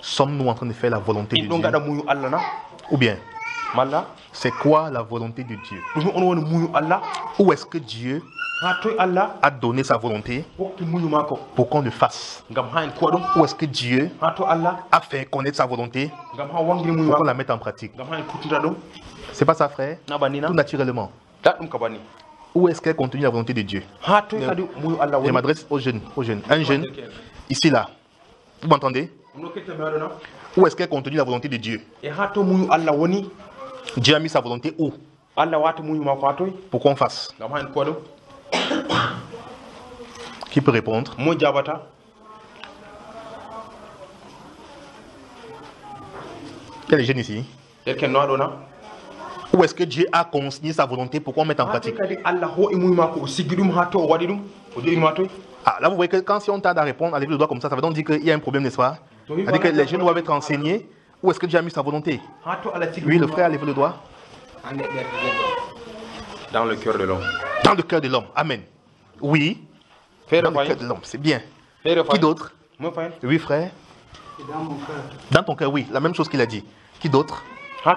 Sommes-nous en train de faire la volonté de Dieu? Ou bien, c'est quoi la volonté de Dieu? Où est-ce que Dieu a donné sa volonté pour qu'on le fasse? Où est-ce que Dieu a fait connaître sa volonté pour qu'on la mette en pratique? C'est pas ça, frère? Tout naturellement. Où est-ce qu'est contenue la volonté de Dieu? Je m'adresse aux jeunes. Un jeune, ici là. Vous m'entendez? Où est-ce qu'est contenue la volonté de Dieu? Dieu a mis sa volonté où? Pour qu'on fasse. Qui peut répondre? Quel est jeune ici? Où est-ce que Dieu a consigné sa volonté pour qu'on mette en pratique? Ah, là vous voyez que quand si on tarde à répondre, à lever le doigt comme ça veut donc dire qu'il y a un problème, n'est-ce pas? C'est-à-dire que les jeunes doivent être enseignés. Où est-ce que Dieu a mis sa volonté? Oui, le frère a levé le doigt. Dans le cœur de l'homme. Dans le cœur de l'homme, amen. Oui, dans le cœur de l'homme, c'est bien. Qui d'autre? Oui, frère. Dans ton cœur, oui, la même chose qu'il a dit. Qui d'autre? Bon,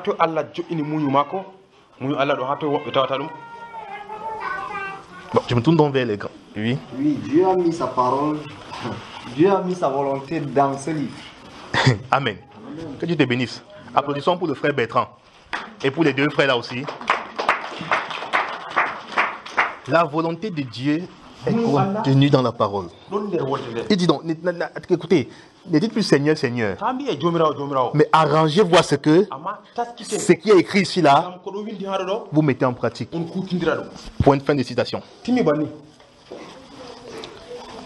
je me tourne donc vers les grands. Oui. Oui, Dieu a mis sa parole, Dieu a mis sa volonté dans ce livre. Amen. Que Dieu te bénisse. Applaudissons pour le frère Bertrand. Et pour les deux frères là aussi. La volonté de Dieu est contenue dans la parole. Il dit donc, écoutez, ne dites plus Seigneur, Seigneur. Mais arrangez-vous à ce qui est écrit ici là, vous mettez en pratique. Point de fin de citation.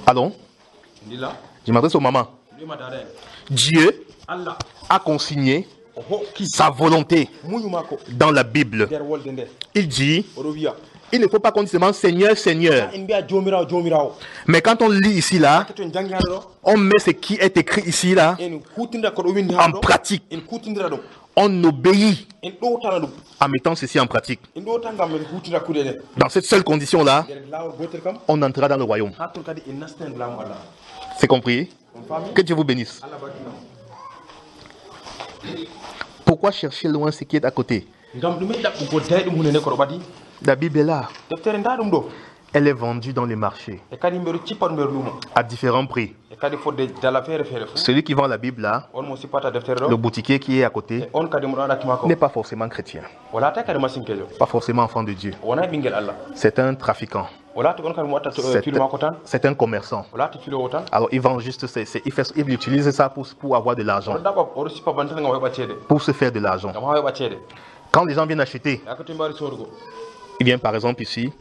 Allons. Je m'adresse aux mamans. Dieu a consigné sa volonté dans la Bible. Il dit, il ne faut pas qu'on dise seulement Seigneur, Seigneur. Mais quand on lit ici là, on met ce qui est écrit ici là en pratique. On obéit en mettant ceci en pratique. Dans cette seule condition là, on entrera dans le royaume. C'est compris? Que Dieu vous bénisse. Pourquoi chercher loin ce qui est à côté? La Bible est là. Elle est vendue dans les marchés à différents prix. Celui qui vend la Bible là, le boutiquier qui est à côté, n'est pas forcément chrétien, pas forcément enfant de Dieu. C'est un trafiquant. C'est un commerçant. Alors il vend juste, il utilise ça pour avoir de l'argent, pour se faire de l'argent. Quand les gens viennent acheter, il vient par exemple ici,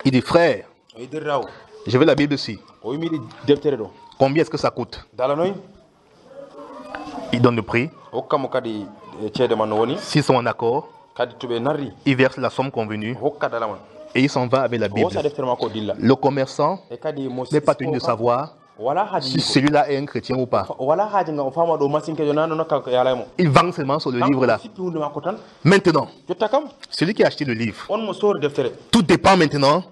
il dit frère, je veux la Bible ici. Combien est-ce que ça coûte? Il donne le prix. S'ils sont en accord, il verse la somme convenue et il s'en va avec la Bible. Le commerçant n'est pas tenu de savoir si celui-là est un chrétien ou pas. Il vend seulement sur le livre là. Maintenant, celui qui a acheté le livre, tout dépend maintenant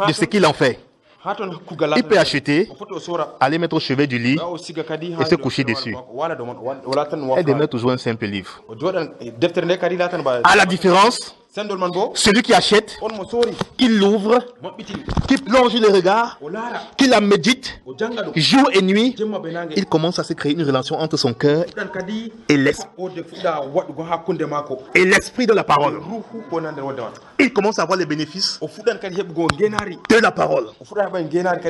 de ce qu'il en fait. Il peut acheter, aller mettre au chevet du lit et se coucher dessus. Elle demeure toujours un simple livre. À la différence, celui qui achète, qui l'ouvre, qui plonge le regard, qui la médite, jour et nuit, il commence à se créer une relation entre son cœur et l'esprit de la parole. Il commence à voir les bénéfices de la parole.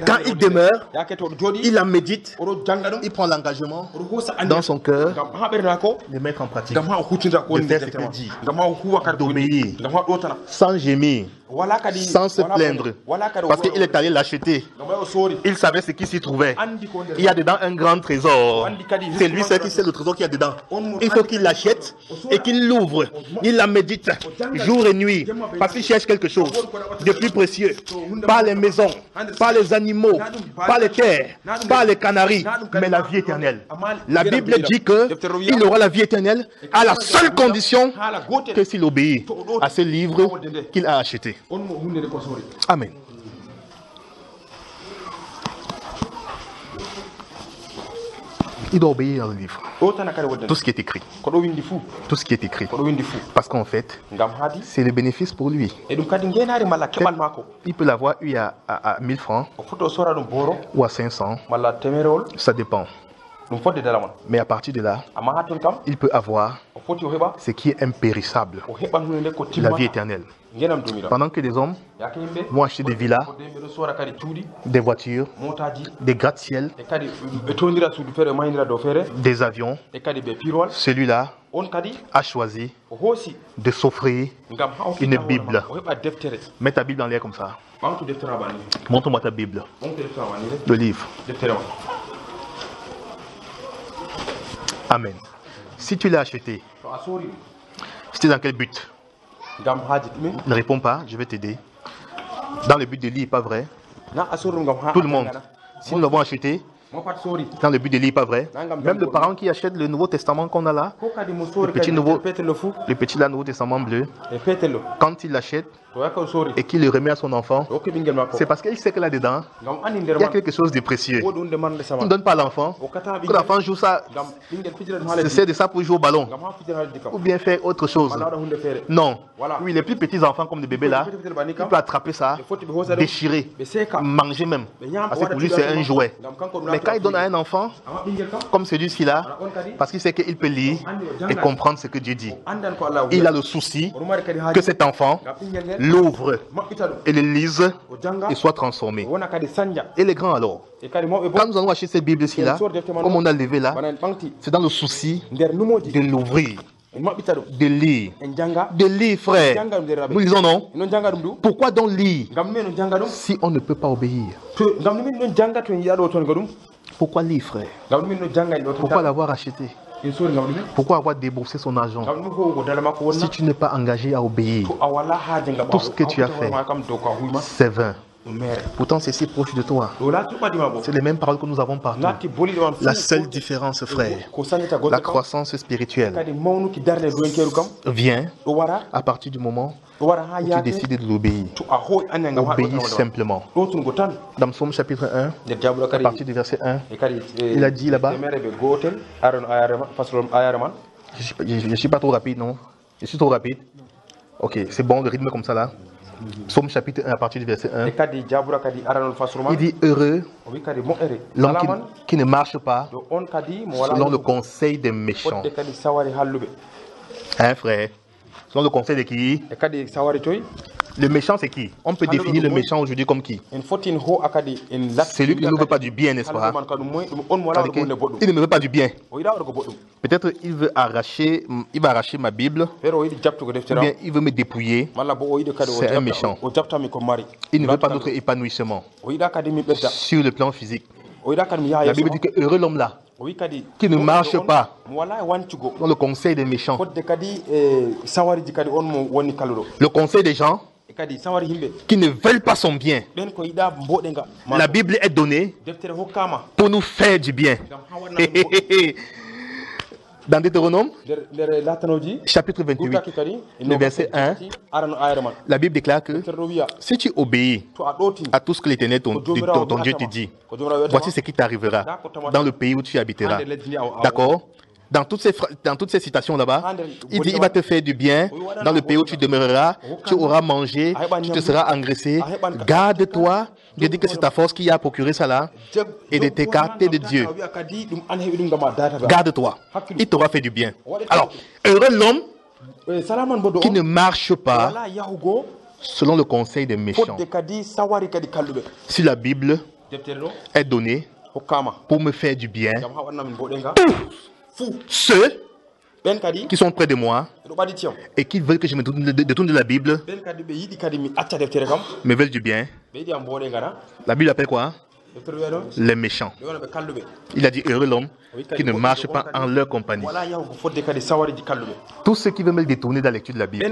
Quand il demeure, il la médite, il prend l'engagement dans son cœur de mettre en pratique, de faire ce qu'il dit, d'obéir, sans gémir, sans se plaindre, parce qu'il est allé l'acheter. Il savait ce qui s'y trouvait. Il y a dedans un grand trésor. C'est lui seul qui sait le trésor qu'il y a dedans. Il faut qu'il l'achète et qu'il l'ouvre. Il la médite jour et nuit, parce qu'il cherche quelque chose de plus précieux. Pas les maisons, pas les animaux, pas les terres, pas les canaries, mais la vie éternelle. La Bible dit qu'il aura la vie éternelle à la seule condition que s'il obéit à ce livre qu'il a acheté. Amen. Il doit obéir au livre. Tout ce qui est écrit. Tout ce qui est écrit. Parce qu'en fait, c'est le bénéfice pour lui. Il peut l'avoir eu à 1000 francs ou à 500. Ça dépend. Mais à partir de là, il peut avoir ce qui est impérissable, la vie éternelle. Pendant que les hommes vont acheter des villas, des voitures, des gratte-ciel, des avions, celui-là a choisi de s'offrir une Bible. Mets ta Bible dans l'air comme ça. Montre-moi ta Bible. Le livre. Amen. Si tu l'as acheté, c'était dans quel but? Ne réponds pas, je vais t'aider. Dans le but de lire, pas vrai? Tout le monde. Si nous l'avons acheté, dans le but de lire, pas vrai? Même le parent qui achète le Nouveau Testament qu'on a là, le petit Nouveau Testament bleu, quand il l'achète et qu'il le remet à son enfant, c'est parce qu'il sait que là-dedans, il y a quelque chose de précieux. Il ne donne pas à l'enfant, que l'enfant joue ça, se sert de ça pour jouer au ballon, ou bien faire autre chose. Non. Oui, les plus petits enfants comme les bébés là, il peut attraper ça, déchirer, manger même, parce que pour lui c'est un jouet. Mais quand il donne à un enfant, comme celui-ci là, parce qu'il sait qu'il peut lire et comprendre ce que Dieu dit, il a le souci que cet enfant l'ouvre et le lise et soit transformé. Et les grands alors, quand nous allons acheter cette Bible-ci là, comme on a levé là, c'est dans le souci de l'ouvrir, de lire frère. Nous disons non. Pourquoi donc lire si on ne peut pas obéir? Pourquoi lire frère? Pourquoi l'avoir acheté? Pourquoi avoir déboursé son argent si tu n'es pas engagé à obéir? Tout ce que tu as fait, c'est vain. Pourtant c'est si proche de toi. C'est les mêmes paroles que nous avons partout. La seule différence, frère, la croissance spirituelle vient à partir du moment où tu décides de l'obéir. Obéis simplement. Dans Psaume chapitre 1, à partir du verset 1, il a dit là-bas, je ne suis pas trop rapide, non? Je suis trop rapide. Ok, c'est bon le rythme comme ça là. Psaume chapitre 1 à partir du verset 1. Il dit heureux l'homme qui ne marche pas selon le conseil des méchants. Hein frère? Selon le conseil de qui? Le méchant c'est qui? On peut définir le méchant aujourd'hui comme qui? Celui qui ne veut pas du bien, n'est-ce pas? Il ne me veut pas du bien. Peut-être il va arracher ma Bible, ou bien il veut me dépouiller. C'est un méchant. Il ne veut pas notre épanouissement sur le plan physique. La Bible dit que heureux l'homme là qui ne marche pas dans le conseil des méchants. Le conseil des gens qui ne veulent pas son bien. La Bible est donnée pour nous faire du bien. Dans Deutéronome, chapitre 28, le verset 1, la Bible déclare que si tu obéis à tout ce que l'Éternel ton Dieu te dit, voici ce qui t'arrivera dans le pays où tu habiteras. D'accord? Dans toutes ces citations là-bas, il dit il va te faire du bien dans le pays où tu demeureras, tu auras mangé, tu te seras engraissé. Garde-toi, Dieu dit que c'est ta force qui a procuré ça là, et de t'écarter de Dieu. Garde-toi, il t'aura fait du bien. Alors, heureux l'homme qui ne marche pas selon le conseil des méchants. Si la Bible est donnée pour me faire du bien, ceux qui sont près de moi et qui veulent que je me détourne de la Bible me veulent du bien. La Bible appelle quoi? Les méchants. Il a dit heureux l'homme qui ne marche pas en leur compagnie. Tous ceux qui veulent me détourner de la lecture de la Bible,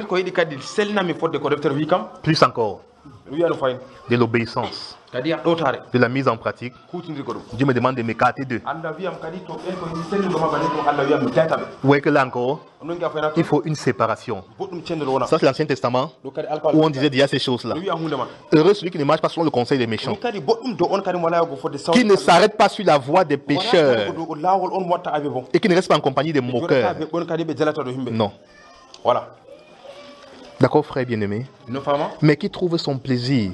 plus encore, de l'obéissance, de la mise en pratique, Dieu me demande de m'écarter d'eux. Vous voyez que là encore, il faut une séparation. Ça c'est l'Ancien Testament où on disait déjà ces choses-là. Heureux celui qui ne marche pas selon le conseil des méchants, qui ne s'arrête pas sur la voie des pécheurs et qui ne reste pas en compagnie des moqueurs. Non. Voilà. D'accord, frère bien-aimé. Mais qui trouve son plaisir.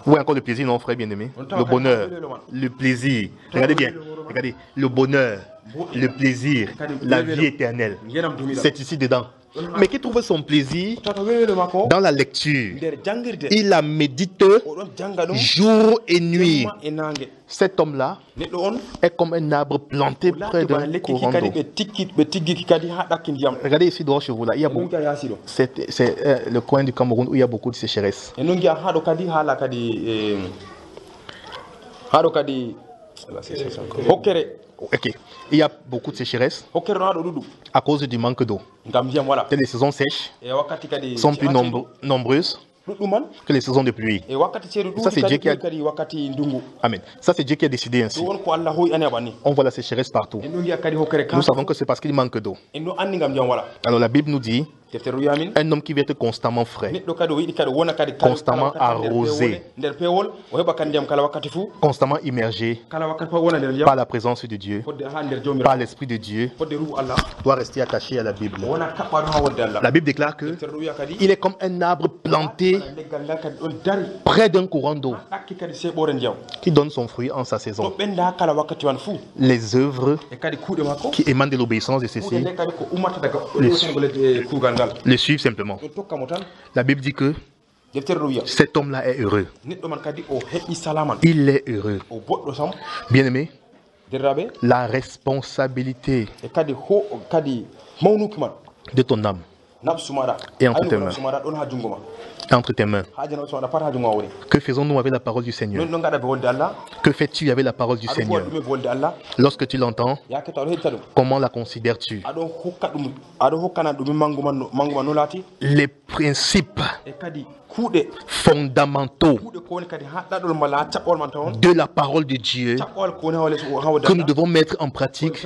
Oui, encore le plaisir, non, frère bien-aimé. Le bonheur, le plaisir. Regardez bien. Regardez. Le bonheur, le plaisir, la vie éternelle. C'est ici dedans. Mais qui trouve son plaisir dans la lecture. Il la médite jour et nuit. Cet homme-là est comme un arbre planté près d'un courant d'eau. Regardez ici dehors chez vous là, il y a beaucoup. C'est le coin du Cameroun où il y a beaucoup de sécheresse. Ok. Il y a beaucoup de sécheresse à cause du manque d'eau. Les saisons sèches sont plus nombreuses que les saisons de pluie. Ça c'est Dieu qui a... Amen. Ça c'est Dieu qui a décidé ainsi. On voit la sécheresse partout. Nous savons que c'est parce qu'il manque d'eau. Alors la Bible nous dit un homme qui veut être constamment frais, constamment arrosé, constamment immergé par la présence de Dieu, par l'Esprit de Dieu, doit rester attaché à la Bible. La Bible déclare que il est comme un arbre planté près d'un courant d'eau qui donne son fruit en sa saison. Les œuvres qui émanent de l'obéissance de ceci le suivent simplement. La Bible dit que cet homme-là est heureux. Il est heureux. Bien-aimé, la responsabilité de ton âme est entre tes mains. Entre tes mains. Que faisons-nous avec la parole du Seigneur? Que fais-tu avec la parole du Seigneur? Lorsque tu l'entends, comment la considères-tu? Les principes fondamentaux de la parole de Dieu que nous devons mettre en pratique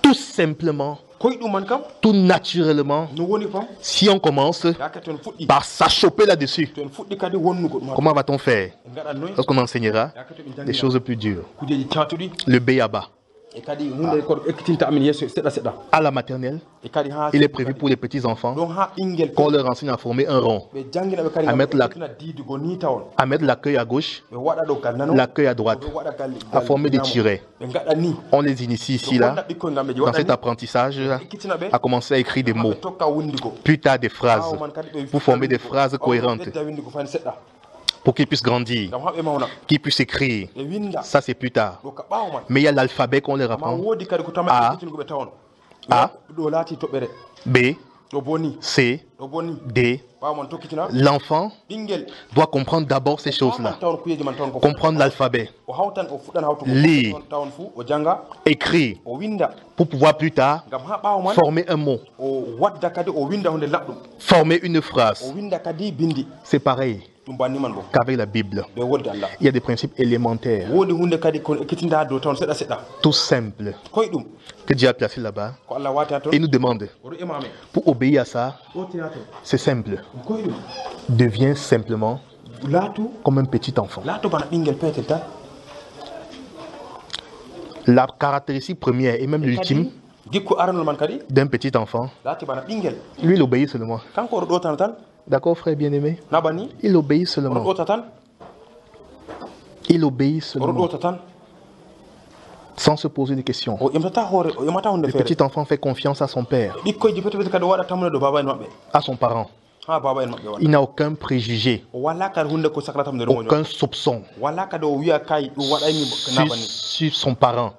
tout simplement, tout naturellement, si on commence par s'achoper là-dessus. Comment va-t-on faire lorsqu'on enseignera des choses plus dures? Le béaba. À la maternelle, il est prévu pour les petits-enfants qu'on leur enseigne à former un rond, à mettre l'accueil à gauche, l'accueil à droite, à former des tirets. On les initie ici, là, dans cet apprentissage, à commencer à écrire des mots, plus tard des phrases, pour former des phrases cohérentes, pour qu'ils puissent grandir, qu'ils puissent écrire. Ça, c'est plus tard. Mais il y a l'alphabet qu'on leur apprend. A, B, C, D. L'enfant doit comprendre d'abord ces choses-là. Comprendre l'alphabet, lire, écrire, pour pouvoir plus tard former un mot, former une phrase. C'est pareil qu'avec la Bible. Il y a des principes élémentaires, tout simples, que Dieu a placés là-bas. Et il nous demande, pour obéir à ça, c'est simple. Deviens simplement comme un petit enfant. La caractéristique première et même l'ultime d'un petit enfant, lui, il obéit seulement. D'accord, frère bien-aimé? Il obéit seulement. Il obéit seulement. Sans se poser des questions. Le petit enfant fait confiance à son père, à son parent. Il n'a aucun préjugé, aucun soupçon sur son parent.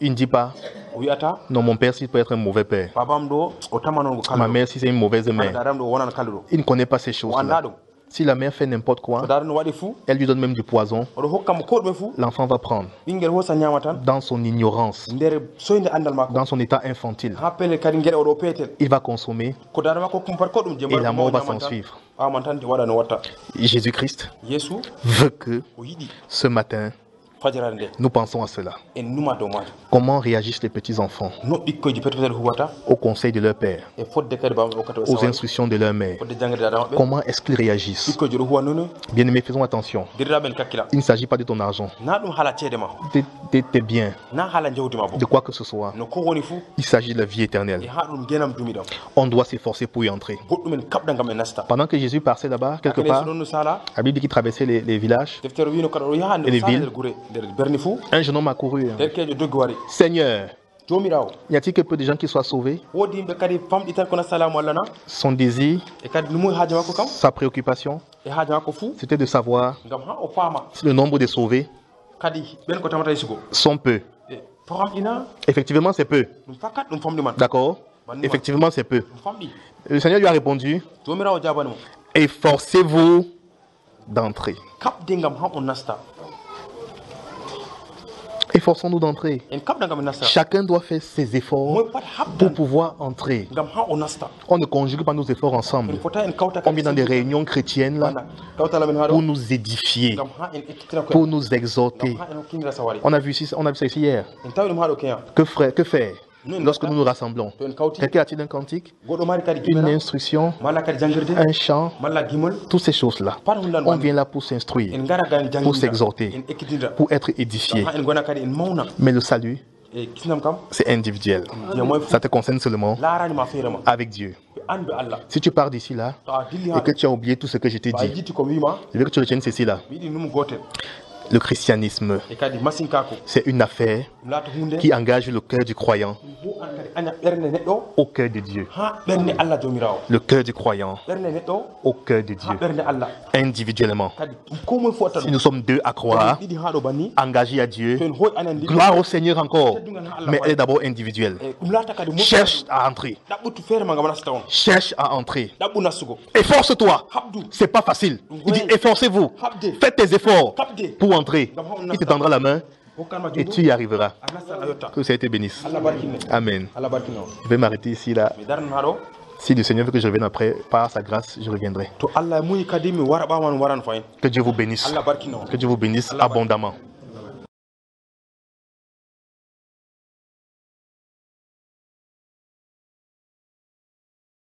Il ne dit pas, non, mon père, s'il peut être un mauvais père, ma mère, si c'est une mauvaise mère. Il ne connaît pas ces choses-là. Si la mère fait n'importe quoi, elle lui donne même du poison, l'enfant va prendre. Dans son ignorance, dans son état infantile, il va consommer et la mort va s'en suivre. Jésus-Christ veut que ce matin, nous pensons à cela. Comment réagissent les petits-enfants au conseil de leur père, aux instructions de leur mère? Comment est-ce qu'ils réagissent? Bien-aimés, faisons attention. Il ne s'agit pas de ton argent, de tes biens, de quoi que ce soit. Il s'agit de la vie éternelle. On doit s'efforcer pour y entrer. Pendant que Jésus passait là-bas, quelque part, la Bible dit qu'il traversait les villages et les villes. Un jeune homme a couru. Seigneur, y a-t-il que peu de gens qui soient sauvés? Son désir, sa préoccupation, c'était de savoir si le nombre de sauvés sont peu. Effectivement, c'est peu. D'accord? Effectivement, c'est peu. Le Seigneur lui a répondu, efforcez-vous d'entrer. Efforçons-nous d'entrer. Chacun doit faire ses efforts pour pouvoir entrer. On ne conjugue pas nos efforts ensemble. On vient dans des réunions chrétiennes là, pour nous édifier, pour nous exhorter. On a vu ça ici hier. Que faire lorsque nous nous rassemblons? Quelqu'un a-t-il un cantique, une instruction, un chant, toutes ces choses-là? On vient là pour s'instruire, pour s'exhorter, pour être édifié. Mais le salut, c'est individuel. Ça te concerne seulement avec Dieu. Si tu pars d'ici là et que tu as oublié tout ce que je t'ai dit, je veux que tu retiennes ceci là. Le christianisme, c'est une affaire qui engage le cœur du croyant au cœur de Dieu. Le cœur du croyant au cœur de Dieu. Individuellement. Si nous sommes deux à croire, engagés à Dieu, gloire au Seigneur encore. Mais elle est d'abord individuelle. Cherche à entrer. Cherche à entrer. Efforce-toi. C'est pas facile. Il dit efforcez-vous. Faites tes efforts pour entrer. Il te tendra la main et tu y arriveras. Que ça te bénisse. Amen. Je vais m'arrêter ici là. Si le Seigneur veut que je revienne après, par sa grâce, je reviendrai. Que Dieu vous bénisse. Que Dieu vous bénisse abondamment.